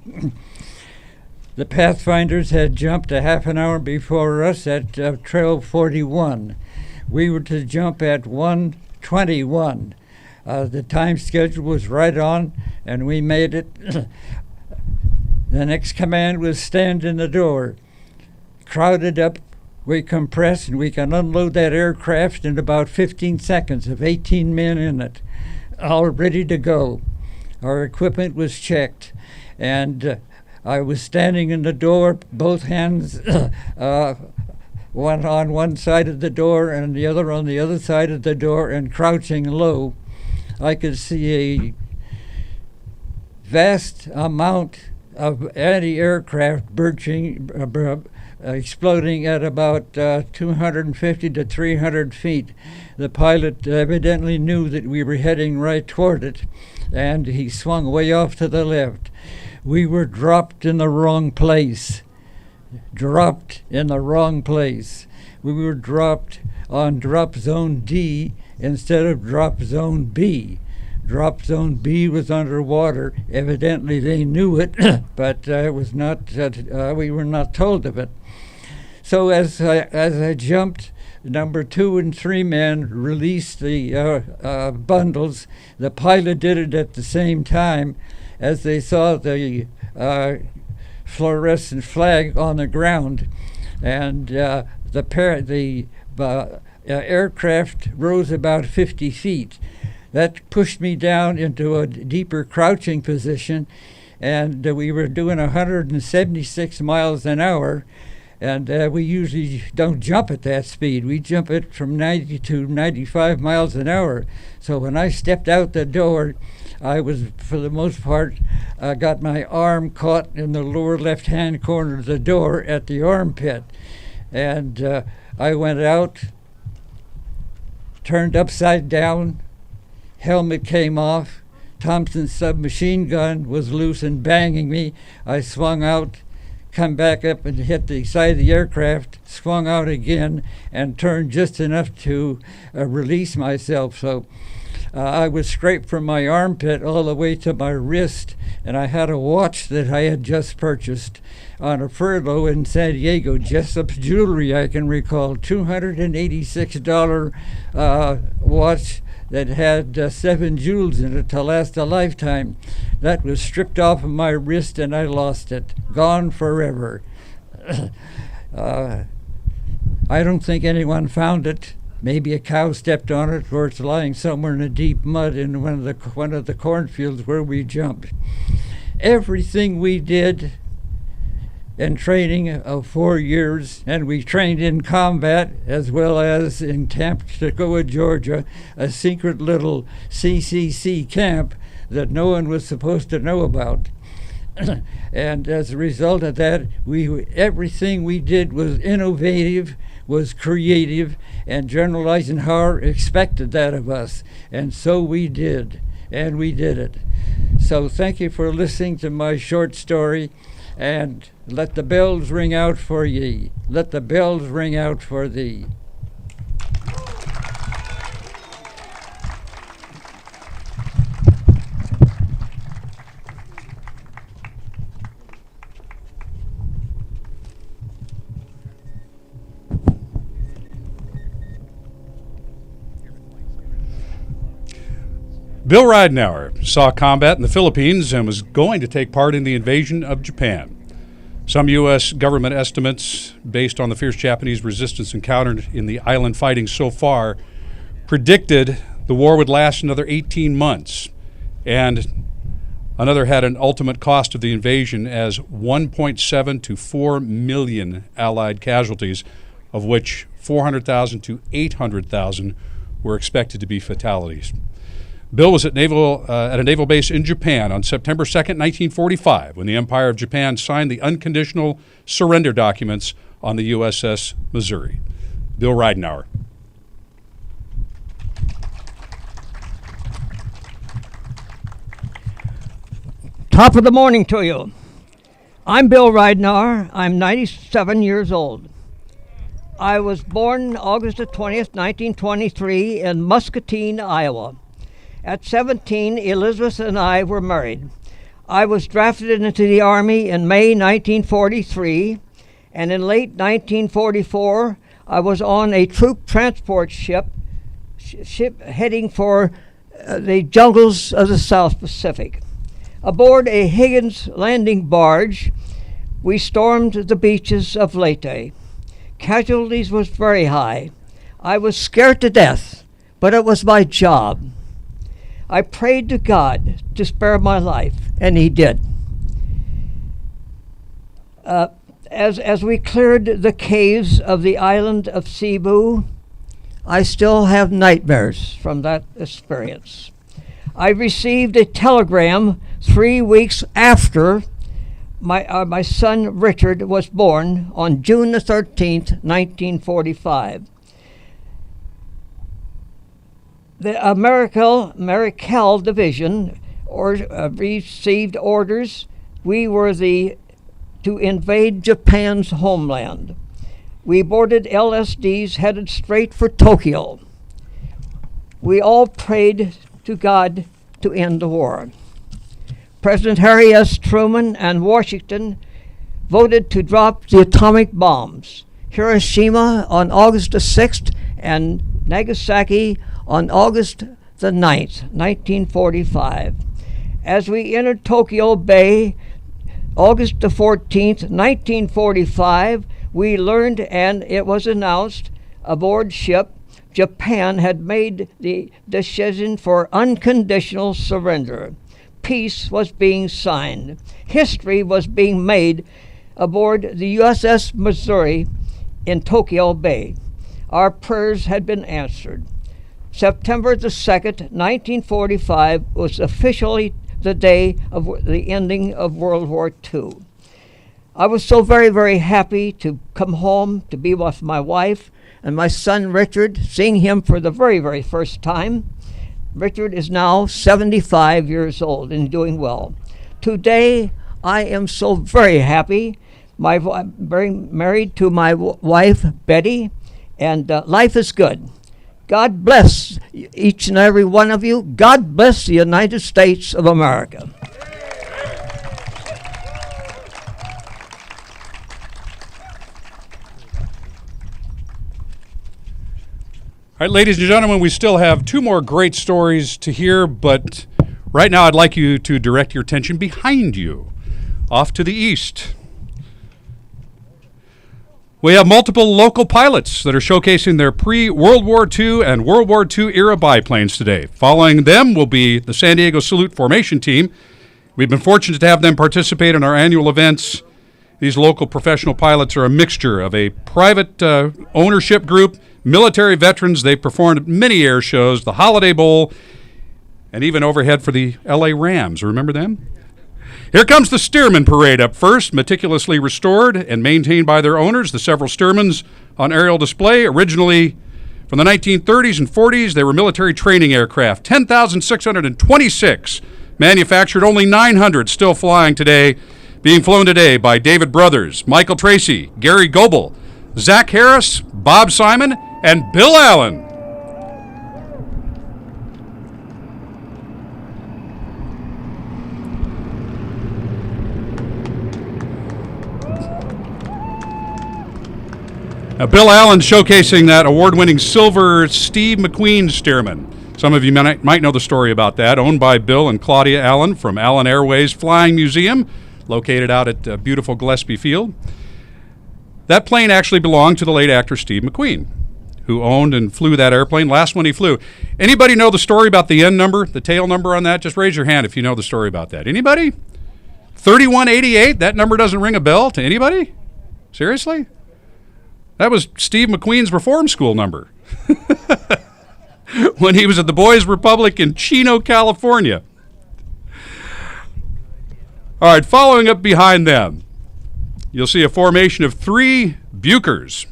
The Pathfinders had jumped a half an hour before us at 12:41. We were to jump at 1:21. The time schedule was right on, and we made it. The next command was stand in the door. Crowded up, we compress, and we can unload that aircraft in about 15 seconds of 18 men in it, all ready to go. Our equipment was checked, and I was standing in the door, both hands one on one side of the door and the other on the other side of the door, and crouching low. I could see a vast amount of anti-aircraft exploding at about 250 to 300 feet. The pilot evidently knew that we were heading right toward it, and he swung way off to the left. We were dropped in the wrong place. Dropped in the wrong place. We were dropped on drop zone D instead of drop zone B. Drop zone B was underwater. Evidently they knew it, but it was not. We were not told of it. So as I jumped, number 2 and 3 men released the bundles. The pilot did it at the same time as they saw the fluorescent flag on the ground, and the aircraft rose about 50 feet. That pushed me down into a deeper crouching position, and we were doing 176 miles an hour, and we usually don't jump at that speed. We jump it from 90 to 95 miles an hour. So when I stepped out the door, I was, for the most part, got my arm caught in the lower left-hand corner of the door at the armpit. And I went out, turned upside down, helmet came off, Thompson's submachine gun was loose and banging me. I swung out, come back up and hit the side of the aircraft, swung out again, and turned just enough to release myself. So I was scraped from my armpit all the way to my wrist, and I had a watch that I had just purchased on a furlough in San Diego, Jessup's Jewelry, I can recall, $286 watch that had 7 jewels in it to last a lifetime. That was stripped off of my wrist and I lost it. Gone forever. I don't think anyone found it. Maybe a cow stepped on it, or it's lying somewhere in the deep mud in one of the cornfields where we jumped. Everything we did in training of 4 years, and we trained in combat as well as in Camp Toccoa, Georgia, a secret little CCC camp that no one was supposed to know about. And as a result of that, everything we did was innovative, was creative, and General Eisenhower expected that of us, and so we did, and we did it. So thank you for listening to my short story, and let the bells ring out for ye. Let the bells ring out for thee. Bill Ridenour saw combat in the Philippines and was going to take part in the invasion of Japan. Some U.S. government estimates, based on the fierce Japanese resistance encountered in the island fighting so far, predicted the war would last another 18 months, and another had an ultimate cost of the invasion as 1.7 to 4 million Allied casualties, of which 400,000 to 800,000 were expected to be fatalities. Bill was at a naval base in Japan on September 2nd, 1945, when the Empire of Japan signed the unconditional surrender documents on the USS Missouri. Bill Ridenour. Top of the morning to you. I'm Bill Ridenour. I'm 97 years old. I was born August the 20th, 1923 in Muscatine, Iowa. At 17, Elizabeth and I were married. I was drafted into the Army in May 1943, and in late 1944, I was on a troop transport ship heading for the jungles of the South Pacific. Aboard a Higgins landing barge, we stormed the beaches of Leyte. Casualties was very high. I was scared to death, but it was my job. I prayed to God to spare my life, and He did. As we cleared the caves of the island of Cebu, I still have nightmares from that experience. I received a telegram 3 weeks after my son Richard was born on June the 13th, 1945. The Marikel Division received orders. We were to invade Japan's homeland. We boarded LSDs headed straight for Tokyo. We all prayed to God to end the war. President Harry S. Truman and Washington voted to drop the atomic bombs. Hiroshima on August the 6th and Nagasaki on August the 9th, 1945. As we entered Tokyo Bay, August the 14th, 1945, we learned, and it was announced aboard ship, Japan had made the decision for unconditional surrender. Peace was being signed. History was being made aboard the USS Missouri in Tokyo Bay. Our prayers had been answered. September the 2nd, 1945 was officially the day of the ending of World War II. I was so very, very happy to come home, to be with my wife and my son Richard, seeing him for the very, very first time. Richard is now 75 years old and doing well. Today, I am so very happy. I'm married to my wife, Betty, and life is good. God bless each and every one of you. God bless the United States of America. All right, ladies and gentlemen, we still have two more great stories to hear, but right now I'd like you to direct your attention behind you, off to the east. We have multiple local pilots that are showcasing their pre-World War II and World War II era biplanes today. Following them will be the San Diego Salute Formation Team. We've been fortunate to have them participate in our annual events. These local professional pilots are a mixture of a private ownership group, military veterans. They've performed many air shows, the Holiday Bowl, and even overhead for the LA Rams. Remember them? Here comes the Stearman Parade up first, meticulously restored and maintained by their owners. The several Stearmans on aerial display, originally from the 1930s and 40s, they were military training aircraft. 10,626 manufactured, only 900 still flying today, being flown today by David Brothers, Michael Tracy, Gary Goebel, Zach Harris, Bob Simon, and Bill Allen. Now, Bill Allen showcasing that award-winning silver Steve McQueen Stearman. Some of you might know the story about that. Owned by Bill and Claudia Allen from Allen Airways Flying Museum, located out at beautiful Gillespie Field. That plane actually belonged to the late actor Steve McQueen, who owned and flew that airplane. Last one he flew. Anybody know the story about the end number, the tail number on that? Just raise your hand if you know the story about that. Anybody? 3188? That number doesn't ring a bell to anybody? Seriously? That was Steve McQueen's reform school number when he was at the Boys Republic in Chino, California. All right, following up behind them, you'll see a formation of 3 Bukers,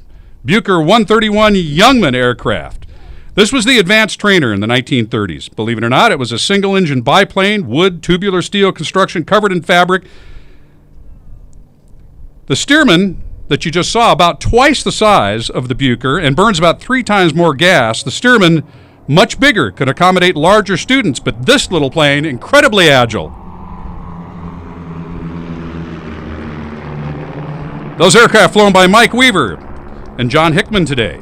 Buker 131 Youngman aircraft. This was the advanced trainer in the 1930s. Believe it or not, it was a single-engine biplane, wood, tubular steel construction covered in fabric. The Stearman that you just saw, about twice the size of the Buker and burns about 3 times more gas. The Stearman, much bigger, could accommodate larger students, but this little plane, incredibly agile. Those aircraft flown by Mike Weaver and John Hickman today.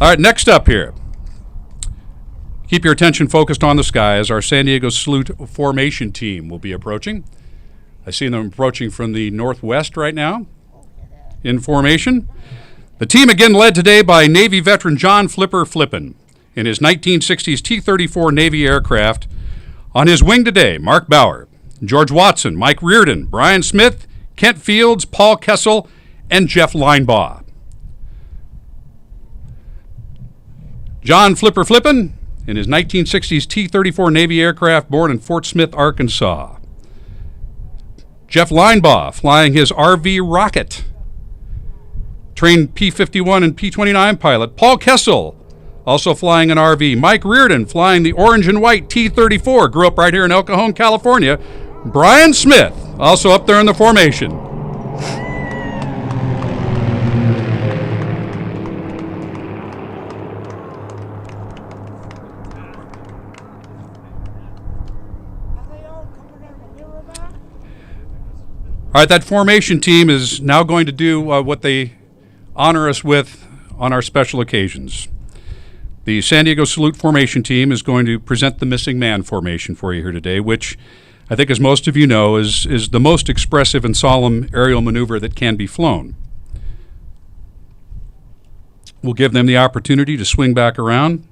All right, next up here. Keep your attention focused on the sky as our San Diego Salute formation team will be approaching. I see them approaching from the northwest right now in formation. The team again led today by Navy veteran John Flipper Flippin in his 1960s T-34 Navy aircraft. On his wing today, Mark Bauer, George Watson, Mike Reardon, Brian Smith, Kent Fields, Paul Kessel, and Jeff Linebaugh. John Flipper Flippin in his 1960s T-34 Navy aircraft born in Fort Smith, Arkansas. Jeff Linebaugh flying his RV rocket. Trained P-51 and P-29 pilot. Paul Kessel also flying an RV. Mike Reardon flying the orange and white T-34. Grew up right here in El Cajon, California. Brian Smith also up there in the formation. All right, that formation team is now going to do what they honor us with on our special occasions. The San Diego Salute formation team is going to present the missing man formation for you here today, which I think, as most of you know, is the most expressive and solemn aerial maneuver that can be flown. We'll give them the opportunity to swing back around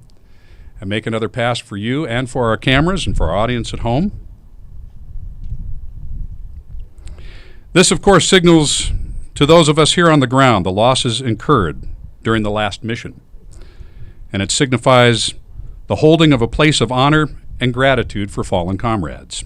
and make another pass for you and for our cameras and for our audience at home. This, of course, signals to those of us here on the ground the losses incurred during the last mission. And it signifies the holding of a place of honor and gratitude for fallen comrades.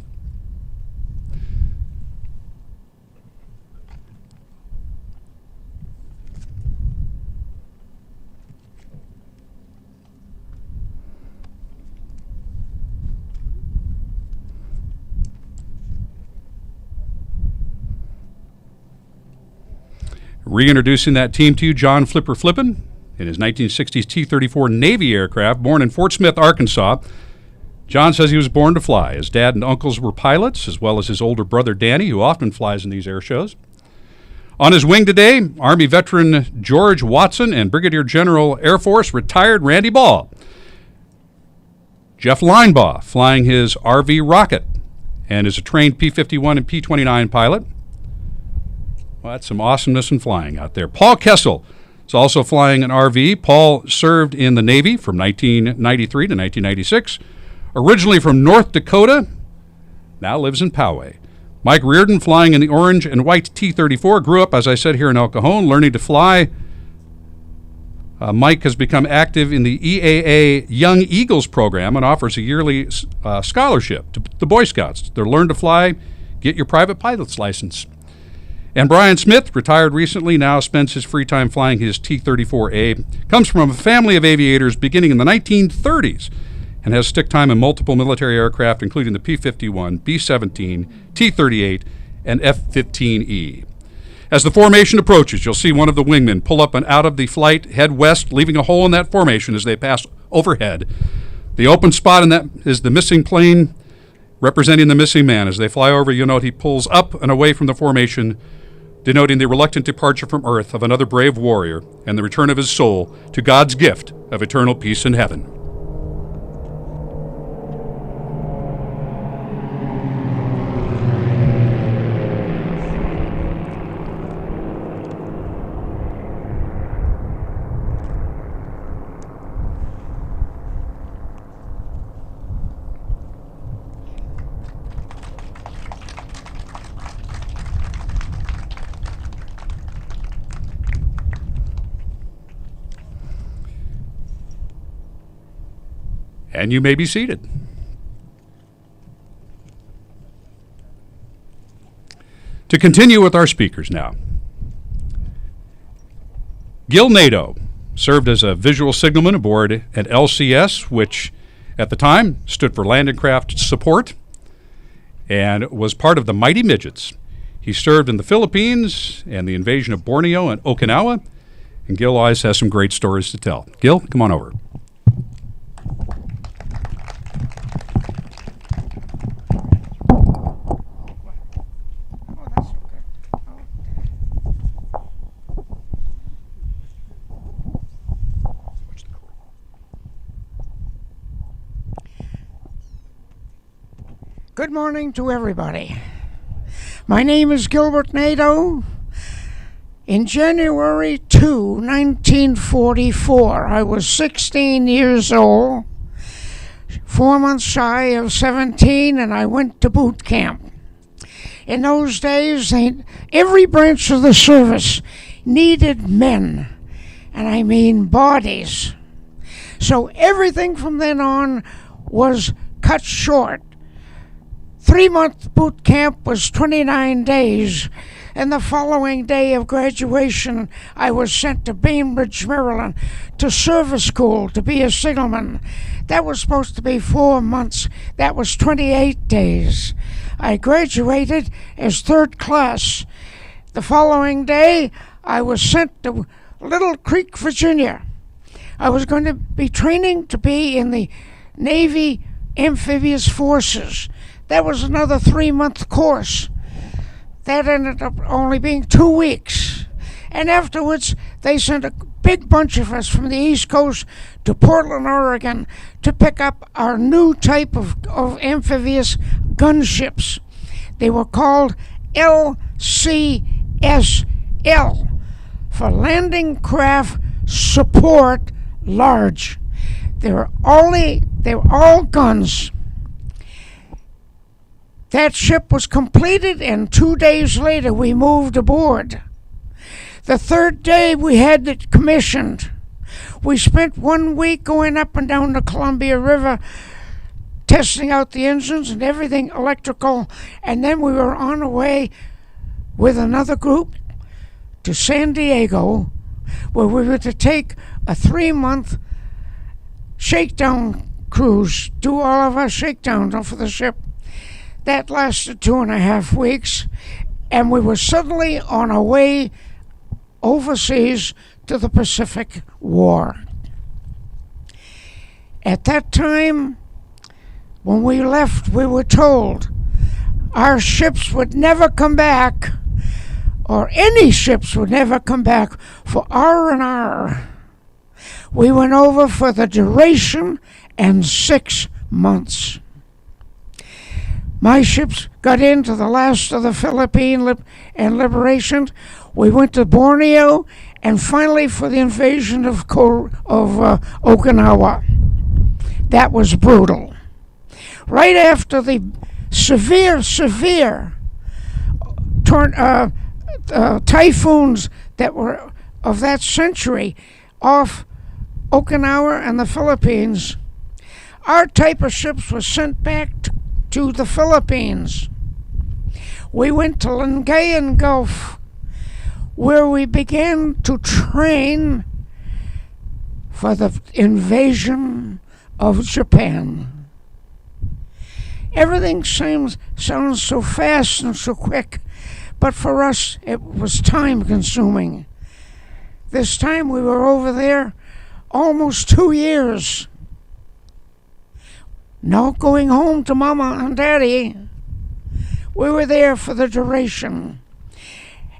Reintroducing that team to you, John Flipper Flippin in his 1960s T-34 Navy aircraft, born in Fort Smith, Arkansas. John says he was born to fly. His dad and uncles were pilots, as well as his older brother Danny, who often flies in these air shows. On his wing today, Army veteran George Watson and Brigadier General Air Force retired Randy Ball. Jeff Linebaugh flying his RV rocket and is a trained P-51 and P-29 pilot. Well, that's some awesomeness in flying out there. Paul Kessel is also flying an RV. Paul served in the Navy from 1993 to 1996. Originally from North Dakota, now lives in Poway. Mike Reardon flying in the orange and white T-34. Grew up, as I said, here in El Cajon, learning to fly. Mike has become active in the EAA Young Eagles program and offers a yearly scholarship to the Boy Scouts to learn to fly, get your private pilot's license. And Brian Smith, retired recently, now spends his free time flying his T-34A. Comes from a family of aviators beginning in the 1930s and has stick time in multiple military aircraft, including the P-51, B-17, T-38, and F-15E. As the formation approaches, you'll see one of the wingmen pull up and out of the flight, head west, leaving a hole in that formation as they pass overhead. The open spot in that is the missing plane, representing the missing man. As they fly over, you'll note he pulls up and away from the formation denoting the reluctant departure from earth of another brave warrior and the return of his soul to God's gift of eternal peace in heaven. And you may be seated. To continue with our speakers now. Gil Nadeau served as a visual signalman aboard at LCS, which at the time stood for Land and Craft Support, and was part of the Mighty Midgets. He served in the Philippines and the invasion of Borneo and Okinawa, and Gil always has some great stories to tell. Gil, come on over. Good morning to everybody. My name is Gilbert Nadeau. In January 2, 1944, I was 16 years old, 4 months shy of 17, and I went to boot camp. In those days, every branch of the service needed men, and I mean bodies. So everything from then on was cut short. 3-month boot camp was 29 days, and the following day of graduation, I was sent to Bainbridge, Maryland, to service school to be a signalman. That was supposed to be 4 months. That was 28 days. I graduated as 3rd class. The following day, I was sent to Little Creek, Virginia. I was going to be training to be in the Navy Amphibious Forces. That was another 3-month course. That ended up only being 2 weeks. And afterwards, they sent a big bunch of us from the East Coast to Portland, Oregon, to pick up our new type of amphibious gunships. They were called LCSL, for Landing Craft Support Large. They were all guns. That ship was completed, and 2 days later we moved aboard. The 3rd day we had it commissioned. We spent 1 week going up and down the Columbia River, testing out the engines and everything electrical, and then we were on our way with another group to San Diego, where we were to take a 3-month shakedown cruise, do all of our shakedowns for the ship. That lasted 2.5 weeks, and we were suddenly on our way overseas to the Pacific War. At that time, when we left, we were told our ships would never come back, or any ships would never come back for R&R. We went over for the duration and 6 months. My ships got into the last of the Philippine liberation. We went to Borneo, and finally for the invasion of Okinawa. That was brutal. Right after the severe typhoons that were of that century off Okinawa and the Philippines, our type of ships was sent back to the Philippines. We went to Lingayen Gulf, where we began to train for the invasion of Japan. Everything sounds so fast and so quick, but for us it was time consuming. This time we were over there almost 2 years. Not going home to Mama and Daddy. We were there for the duration.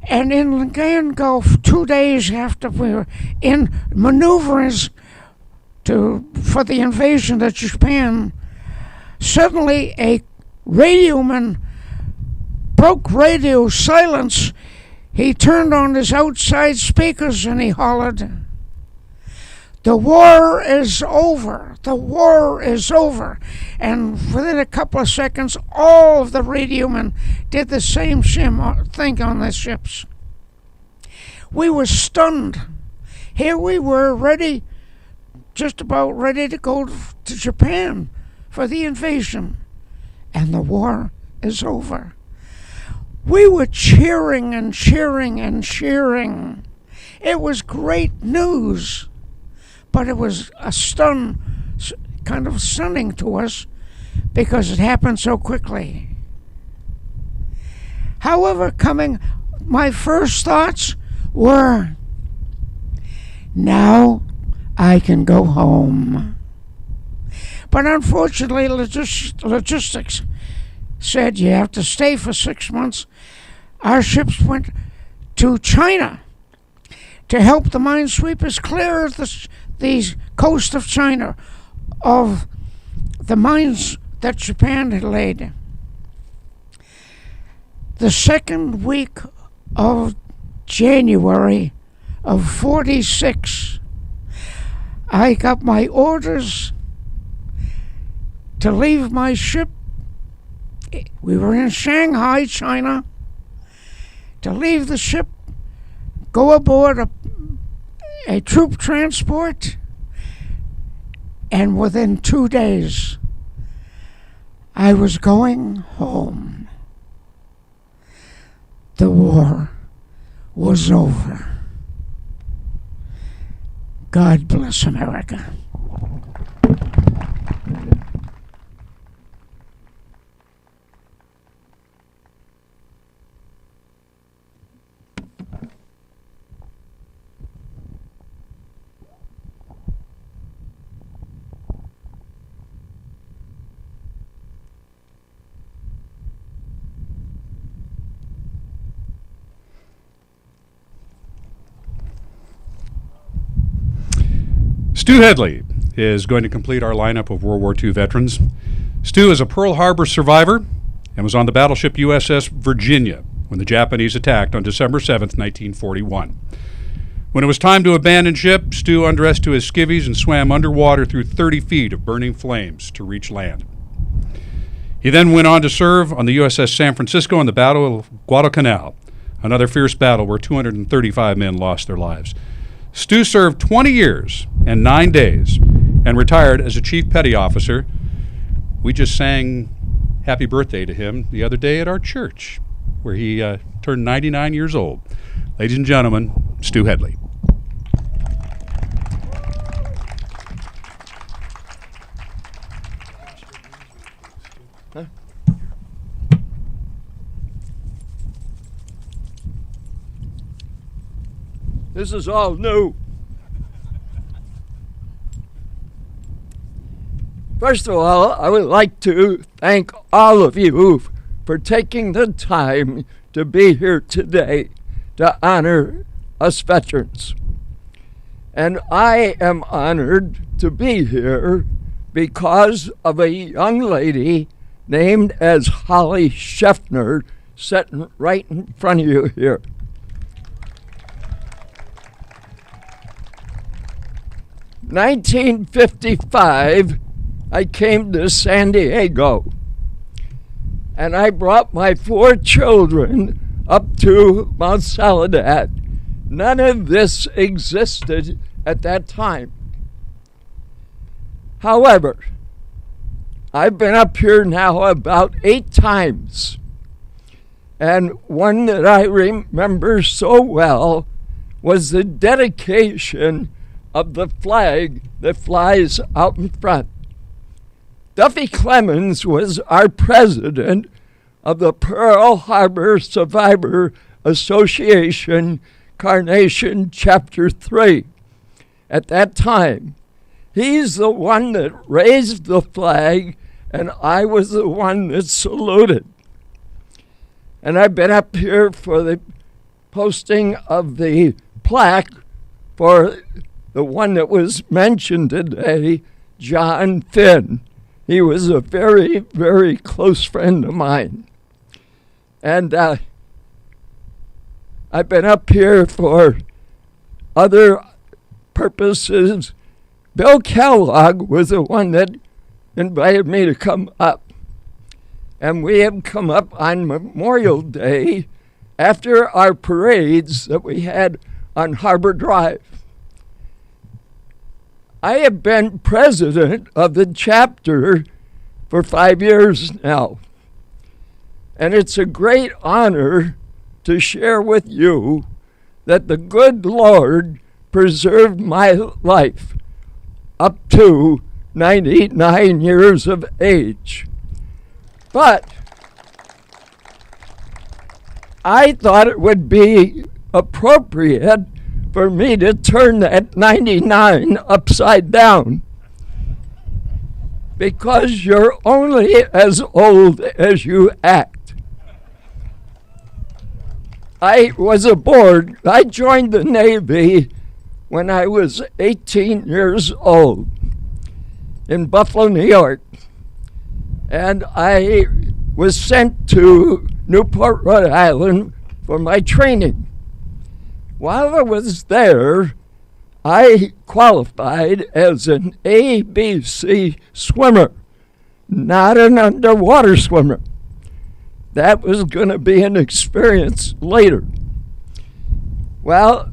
And in Lingayen Gulf, 2 days after we were in maneuvers for the invasion of Japan, suddenly a radioman broke radio silence. He turned on his outside speakers and he hollered, "The war is over! The war is over!" And within a couple of seconds, all of the radiomen did the same thing on the ships. We were stunned. Here we were ready, just about ready to go to Japan for the invasion. And the war is over. We were cheering and cheering and cheering. It was great news. But it was kind of stunning to us because it happened so quickly. However, my first thoughts were, now I can go home. But unfortunately, logistics said you have to stay for 6 months. Our ships went to China to help the minesweepers clear the coast of China of the mines that Japan had laid. The second week of January of 46, I got my orders to leave my ship. We were in Shanghai, China. To leave the ship, go aboard a troop transport, and within 2 days, I was going home. The war was over. God bless America. Stu Headley is going to complete our lineup of World War II veterans. Stu is a Pearl Harbor survivor and was on the battleship USS Virginia when the Japanese attacked on December 7th, 1941. When it was time to abandon ship, Stu undressed to his skivvies and swam underwater through 30 feet of burning flames to reach land. He then went on to serve on the USS San Francisco in the Battle of Guadalcanal, another fierce battle where 235 men lost their lives. Stu served 20 years and 9 days and retired as a Chief Petty Officer. We just sang happy birthday to him the other day at our church, where he turned 99 years old. Ladies and gentlemen, Stu Headley. This is all new. First of all, I would like to thank all of you for taking the time to be here today to honor us veterans. And I am honored to be here because of a young lady named as Holly Scheffner sitting right in front of you here. 1955, I came to San Diego, and I brought my 4 children up to Mount Soledad. None of this existed at that time. However, I've been up here now about 8 times, and one that I remember so well was the dedication of the flag that flies out in front. Duffy Clemens was our president of the Pearl Harbor Survivor Association, Carnation Chapter 3. At that time, he's the one that raised the flag, and I was the one that saluted. And I've been up here for the posting of the plaque for the one that was mentioned today, John Finn. He was a very, very close friend of mine. And I've been up here for other purposes. Bill Kellogg was the one that invited me to come up. And we have come up on Memorial Day after our parades that we had on Harbor Drive. I have been president of the chapter for 5 years now. And it's a great honor to share with you that the good Lord preserved my life up to 99 years of age. But I thought it would be appropriate for me to turn that 99 upside down, because you're only as old as you act. I was aboard. I joined the Navy when I was 18 years old in Buffalo, New York. And I was sent to Newport, Rhode Island for my training. While I was there, I qualified as an ABC swimmer, not an underwater swimmer. That was going to be an experience later. Well,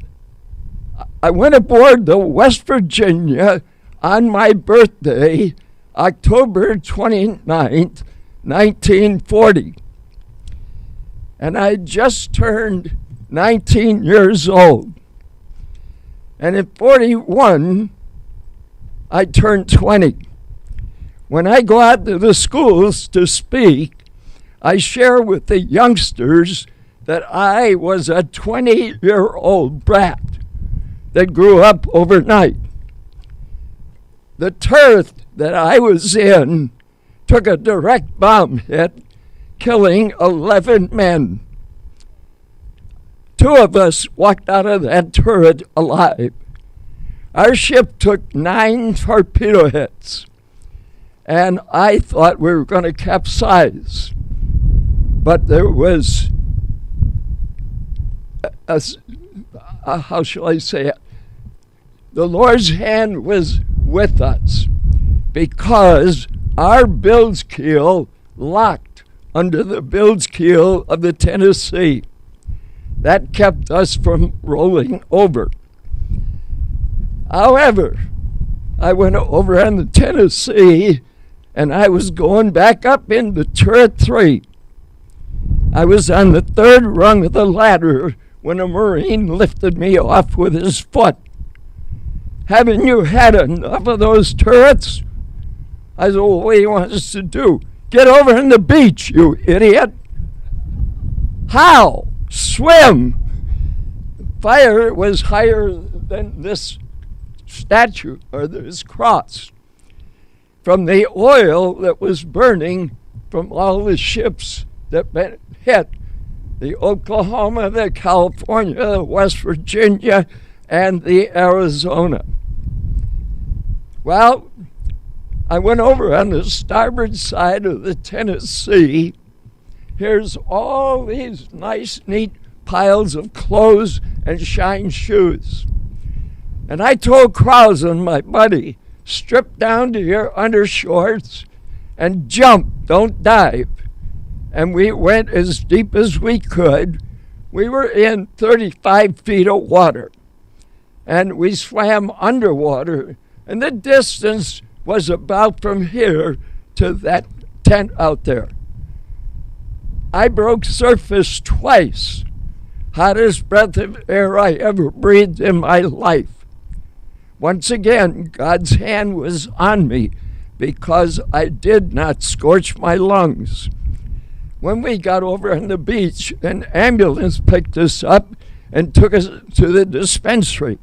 I went aboard the West Virginia on my birthday, October 29th, 1940. And I just turned 19 years old. And at 41, I turned 20. When I go out to the schools to speak, I share with the youngsters that I was a 20-year-old brat that grew up overnight. The turret that I was in took a direct bomb hit, killing 11 men. 2 of us walked out of that turret alive. Our ship took 9 torpedo hits, and I thought we were going to capsize. But there was, how shall I say it? The Lord's hand was with us because our bilge keel locked under the bilge keel of the Tennessee. That kept us from rolling over. However, I went over on the Tennessee and I was going back up into turret 3. I was on the 3rd rung of the ladder when a Marine lifted me off with his foot. Haven't you had enough of those turrets? I said, well, what do you want us to do? Get over on the beach, you idiot. How? Swim. Fire was higher than this statue or this cross from the oil that was burning from all the ships that been hit. The Oklahoma, the California, the West Virginia, and the Arizona. Well, I went over on the starboard side of the Tennessee. Here's all these nice, neat piles of clothes and shine shoes. And I told Krausen, my buddy, strip down to your undershorts and jump, don't dive. And we went as deep as we could. We were in 35 feet of water. And we swam underwater. And the distance was about from here to that tent out there. I broke surface twice. Hottest breath of air I ever breathed in my life. Once again, God's hand was on me because I did not scorch my lungs. When we got over on the beach, an ambulance picked us up and took us to the dispensary.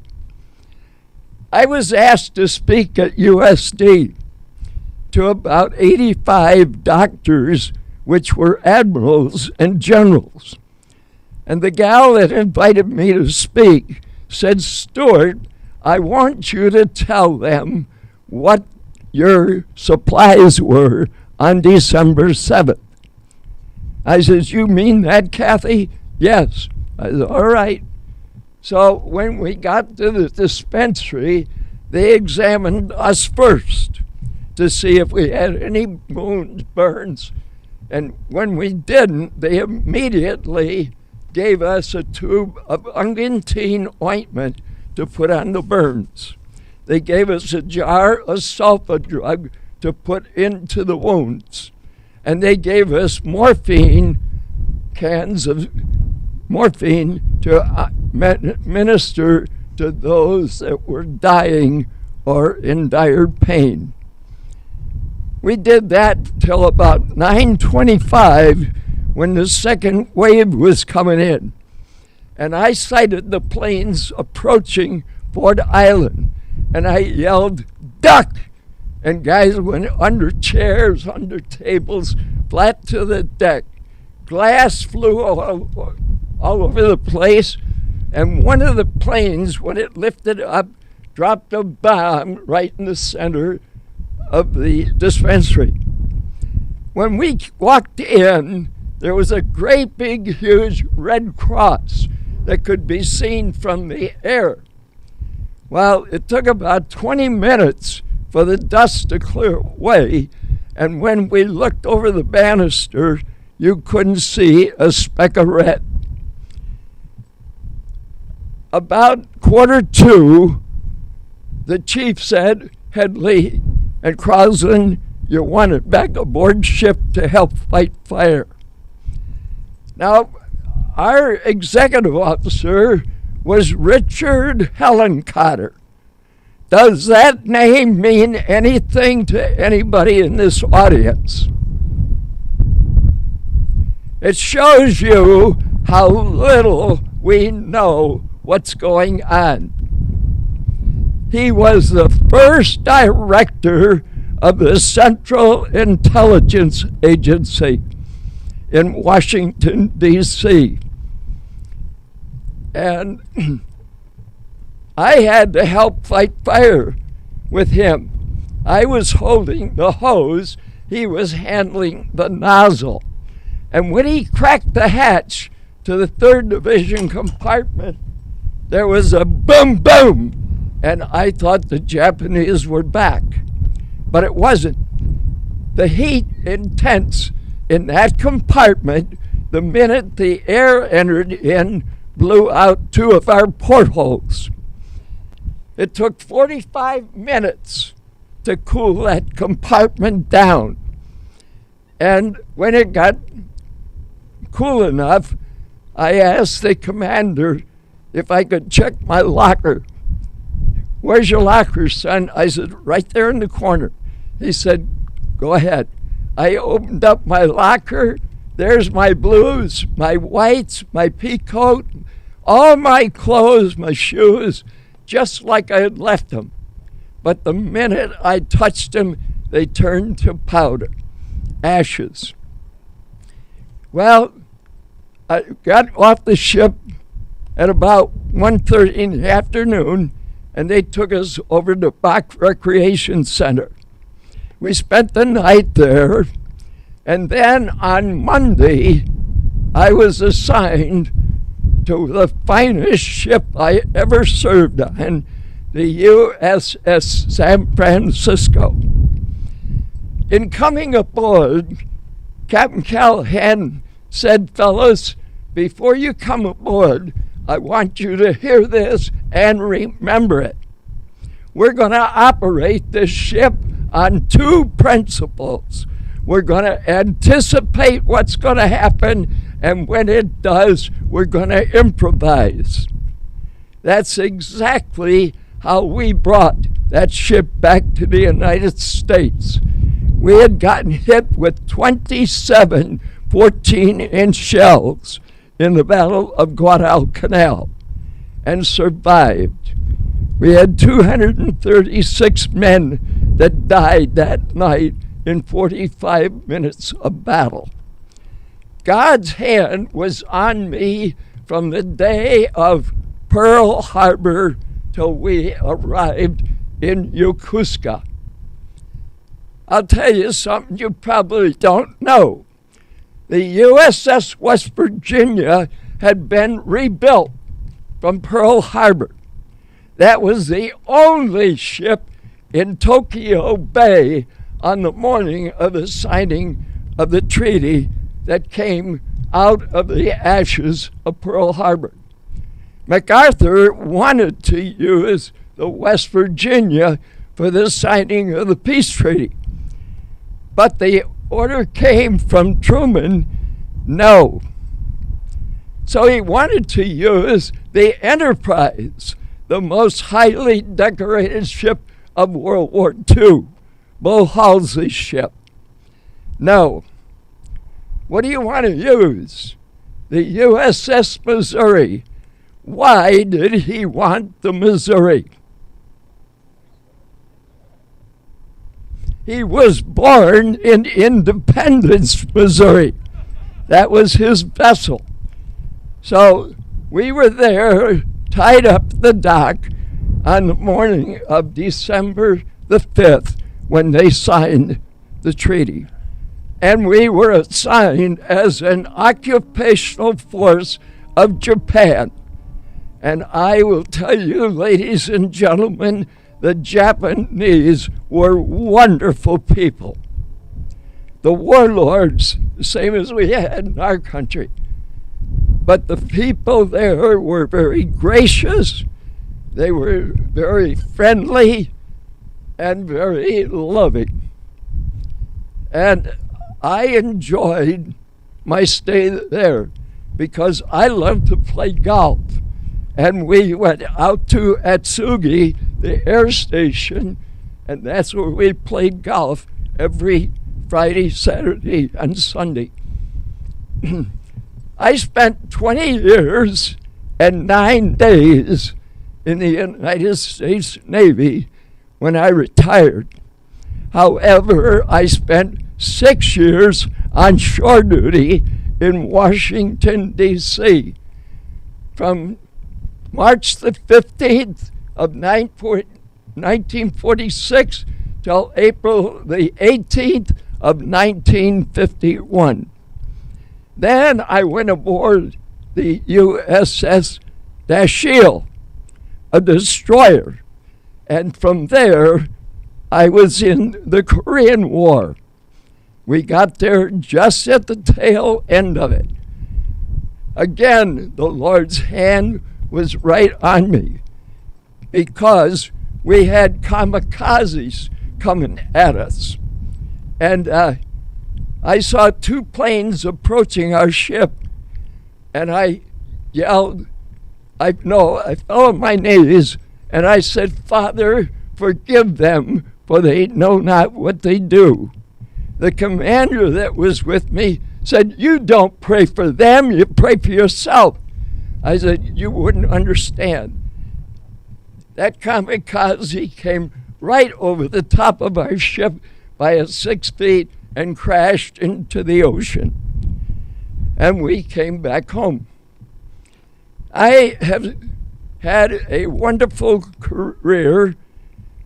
I was asked to speak at USD to about 85 doctors, which were admirals and generals. And the gal that invited me to speak said, "Stuart, I want you to tell them what your supplies were on December 7th. I says, "You mean that, Kathy?" "Yes." I said, "All right." So when we got to the dispensary, they examined us first to see if we had any wounds, burns. And when we didn't, they immediately gave us a tube of ungentine ointment to put on the burns. They gave us a jar of sulfa drug to put into the wounds. And they gave us cans of morphine to minister to those that were dying or in dire pain. We did that till about 9:25 when the second wave was coming in. And I sighted the planes approaching Ford Island, and I yelled, "Duck!" And guys went under chairs, under tables, flat to the deck. Glass flew all over the place, and one of the planes, when it lifted up, dropped a bomb right in the center of the dispensary. When we walked in, there was a great big huge red cross that could be seen from the air. Well, it took about 20 minutes for the dust to clear away, and when we looked over the banister, you couldn't see a speck of red. About 1:45, the chief said, "Headley and Crosland, you're wanted back aboard ship to help fight fire." Now, our executive officer was Richard Hellencotter. Does that name mean anything to anybody in this audience? It shows you how little we know what's going on. He was the first director of the Central Intelligence Agency in Washington, D.C. And I had to help fight fire with him. I was holding the hose, he was handling the nozzle. And when he cracked the hatch to the 3rd Division compartment, there was a boom, boom. And I thought the Japanese were back, but it wasn't. The heat intense in that compartment, the minute the air entered in, blew out 2 of our portholes. It took 45 minutes to cool that compartment down. And when it got cool enough, I asked the commander if I could check my locker. "Where's your locker, son?" I said, "Right there in the corner." He said, "Go ahead." I opened up my locker. There's my blues, my whites, my pea coat, all my clothes, my shoes, just like I had left them. But the minute I touched them, they turned to powder, ashes. Well, I got off the ship at about 1:30 in the afternoon, and they took us over to Bach Recreation Center. We spent the night there, and then on Monday, I was assigned to the finest ship I ever served on, the USS San Francisco. In coming aboard, Captain Callahan said, "Fellas, before you come aboard, I want you to hear this and remember it. We're going to operate this ship on 2 principles. We're going to anticipate what's going to happen, and when it does, we're going to improvise." That's exactly how we brought that ship back to the United States. We had gotten hit with 27 14-inch shells in the Battle of Guadalcanal and survived. We had 236 men that died that night in 45 minutes of battle. God's hand was on me from the day of Pearl Harbor till we arrived in Yokosuka. I'll tell you something you probably don't know. The USS West Virginia had been rebuilt from Pearl Harbor. That was the only ship in Tokyo Bay on the morning of the signing of the treaty that came out of the ashes of Pearl Harbor. MacArthur wanted to use the West Virginia for the signing of the peace treaty. But the order came from Truman, no. So he wanted to use the Enterprise, the most highly decorated ship of World War II, Bull Halsey's ship. No. What do you want to use? The USS Missouri. Why did he want the Missouri? He was born in Independence, Missouri. That was his vessel. So we were there, tied up at the dock on the morning of December the 5th when they signed the treaty. And we were assigned as an occupational force of Japan. And I will tell you, ladies and gentlemen, the Japanese were wonderful people. The warlords, the same as we had in our country. But the people there were very gracious, they were very friendly, and very loving. And I enjoyed my stay there because I love to play golf. And we went out to Atsugi, the air station, and that's where we played golf every Friday, Saturday, and Sunday. I spent 20 years and 9 days in the United States Navy when I retired. However, I spent 6 years on shore duty in Washington, D.C. from March the 15th of 1946 till April the 18th of 1951. Then I went aboard the USS Dashiell, a destroyer, and from there I was in the Korean War. We got there just at the tail end of it. Again, the Lord's hand was right on me because we had kamikazes coming at us. And I saw 2 planes approaching our ship, and I yelled, I fell on my knees, and I said, Father, forgive them, for they know not what they do. The commander that was with me said, you don't pray for them, you pray for yourself. I said, you wouldn't understand. That kamikaze came right over the top of our ship by a 6 feet and crashed into the ocean. And we came back home. I have had a wonderful career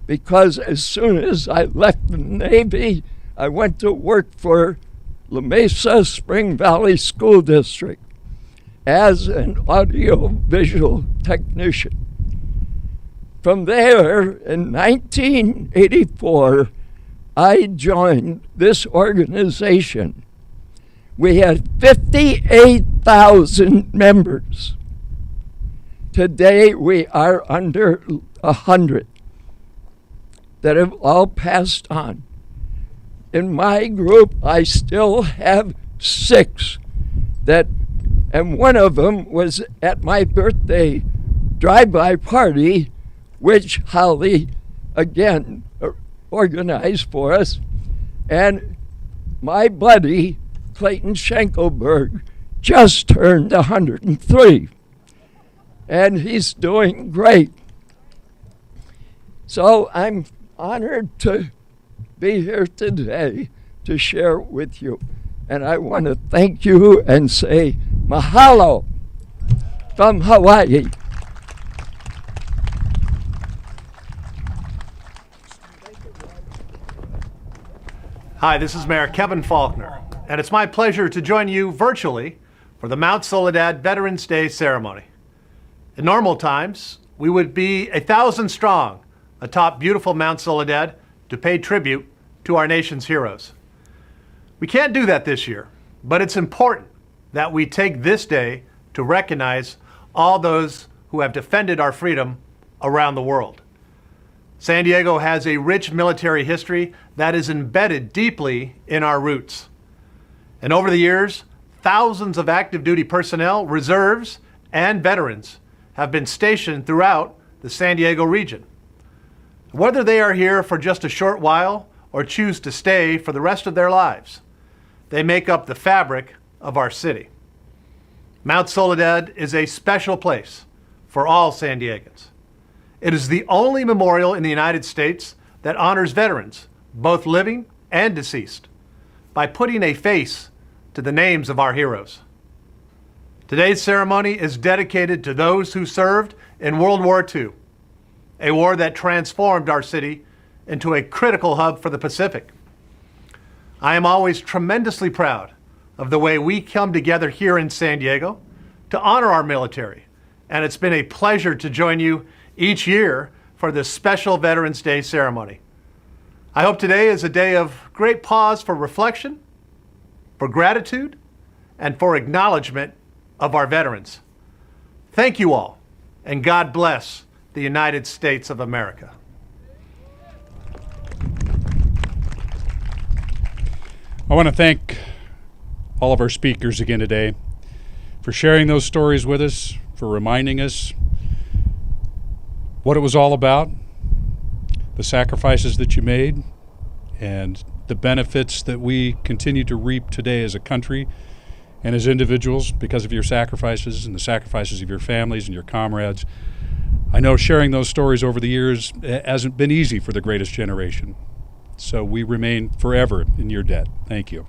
because as soon as I left the Navy, I went to work for La Mesa Spring Valley School District as an audio-visual technician. From there, in 1984, I joined this organization. We had 58,000 members. Today, we are under 100 that have all passed on. In my group, I still have 6 that, and one of them was at my birthday drive-by party, which Holly, again, organized for us. And my buddy, Clayton Schenkelberg, just turned 103. And he's doing great. So I'm honored to be here today to share with you. And I want to thank you and say mahalo. from Hawaii. Hi, this is Mayor Kevin Faulkner, and it's my pleasure to join you virtually for the Mount Soledad Veterans Day ceremony. In normal times, we would be 1,000 strong atop beautiful Mount Soledad to pay tribute to our nation's heroes. We can't do that this year, but it's important that we take this day to recognize all those who have defended our freedom around the world. San Diego has a rich military history that is embedded deeply in our roots. And over the years, thousands of active duty personnel, reserves, and veterans have been stationed throughout the San Diego region. Whether they are here for just a short while or choose to stay for the rest of their lives, they make up the fabric of our city. Mount Soledad is a special place for all San Diegans. It is the only memorial in the United States that honors veterans, both living and deceased, by putting a face to the names of our heroes. Today's ceremony is dedicated to those who served in World War II, a war that transformed our city into a critical hub for the Pacific. I am always tremendously proud of the way we come together here in San Diego to honor our military, and it's been a pleasure to join you each year for this special Veterans Day ceremony. I hope today is a day of great pause for reflection, for gratitude, and for acknowledgement of our veterans. Thank you all, and God bless the United States of America. I want to thank all of our speakers again today for sharing those stories with us, for reminding us what it was all about, the sacrifices that you made, and the benefits that we continue to reap today as a country and as individuals because of your sacrifices and the sacrifices of your families and your comrades. I know sharing those stories over the years hasn't been easy for the greatest generation. So we remain forever in your debt. Thank you.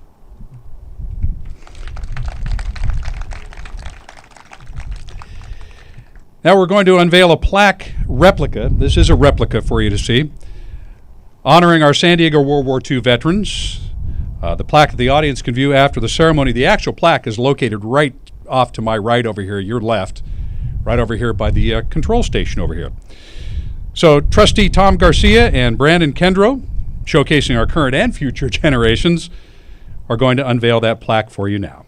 Now we're going to unveil a plaque replica. This is a replica for you to see, honoring our San Diego World War II veterans. The plaque that the audience can view after the ceremony. The actual plaque is located right off to my right over here, your left, right over here by the control station over here. So Trustee Tom Garcia and Brandon Kendrow, showcasing our current and future generations, are going to unveil that plaque for you now.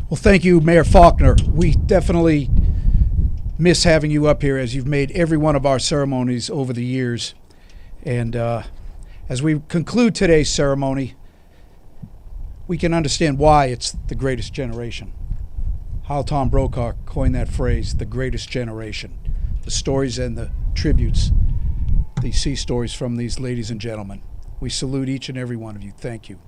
Well, thank you, Mayor Faulkner. We definitely miss having you up here as you've made every one of our ceremonies over the years. And as we conclude today's ceremony, we can understand why it's the greatest generation. How Tom Brokaw coined that phrase, the greatest generation. The stories and the tributes, the sea stories from these ladies and gentlemen. We salute each and every one of you. Thank you.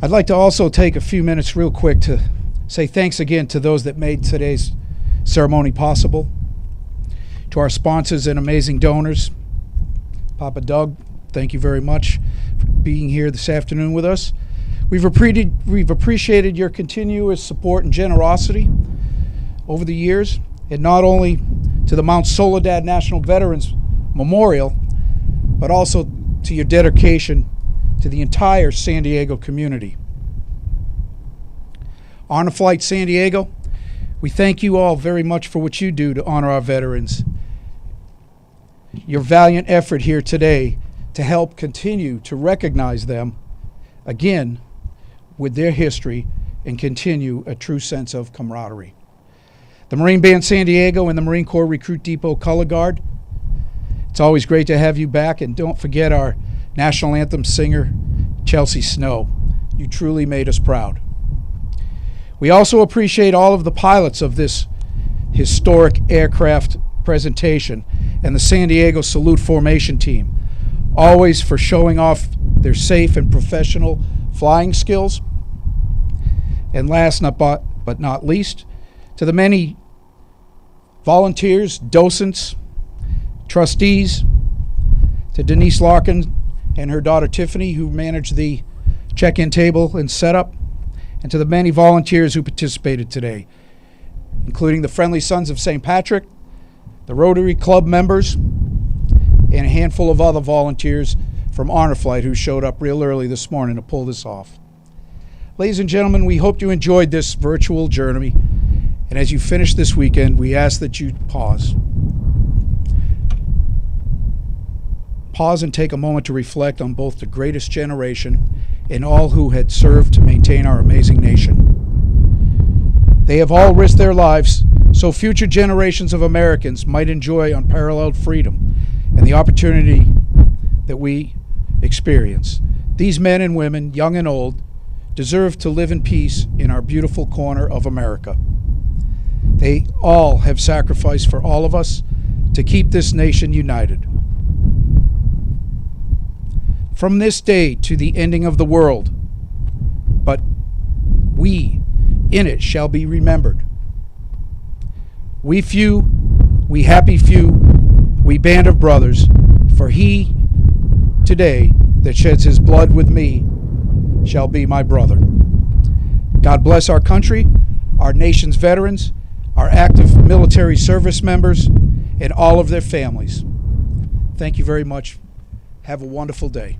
I'd like to also take a few minutes real quick to say thanks again to those that made today's ceremony possible, to our sponsors and amazing donors. Papa Doug, thank you very much for being here this afternoon with us. We've appreciated your continuous support and generosity over the years, and not only to the Mount Soledad National Veterans Memorial, but also to your dedication to the entire San Diego community. Honor Flight San Diego, we thank you all very much for what you do to honor our veterans. Your valiant effort here today to help continue to recognize them, again, with their history and continue a true sense of camaraderie. The Marine Band San Diego and the Marine Corps Recruit Depot Color Guard, it's always great to have you back, and don't forget our National Anthem singer, Chelsea Snow. You truly made us proud. We also appreciate all of the pilots of this historic aircraft presentation and the San Diego Salute Formation Team, always for showing off their safe and professional flying skills. And last but not least, to the many volunteers, docents, trustees, to Denise Larkin and her daughter Tiffany, who managed the check-in table and setup, and to the many volunteers who participated today, including the Friendly Sons of St. Patrick, the Rotary Club members, and a handful of other volunteers from Honor Flight who showed up real early this morning to pull this off. Ladies and gentlemen, we hope you enjoyed this virtual journey, and as you finish this weekend, we ask that you pause. Pause and take a moment to reflect on both the greatest generation and all who had served to maintain our amazing nation. They have all risked their lives so future generations of Americans might enjoy unparalleled freedom and the opportunity that we experience. These men and women, young and old, deserve to live in peace in our beautiful corner of America. They all have sacrificed for all of us to keep this nation united. From this day to the ending of the world, but we in it shall be remembered. We few, we happy few, we band of brothers, for he today that sheds his blood with me shall be my brother. God bless our country, our nation's veterans, our active military service members, and all of their families. Thank you very much. Have a wonderful day.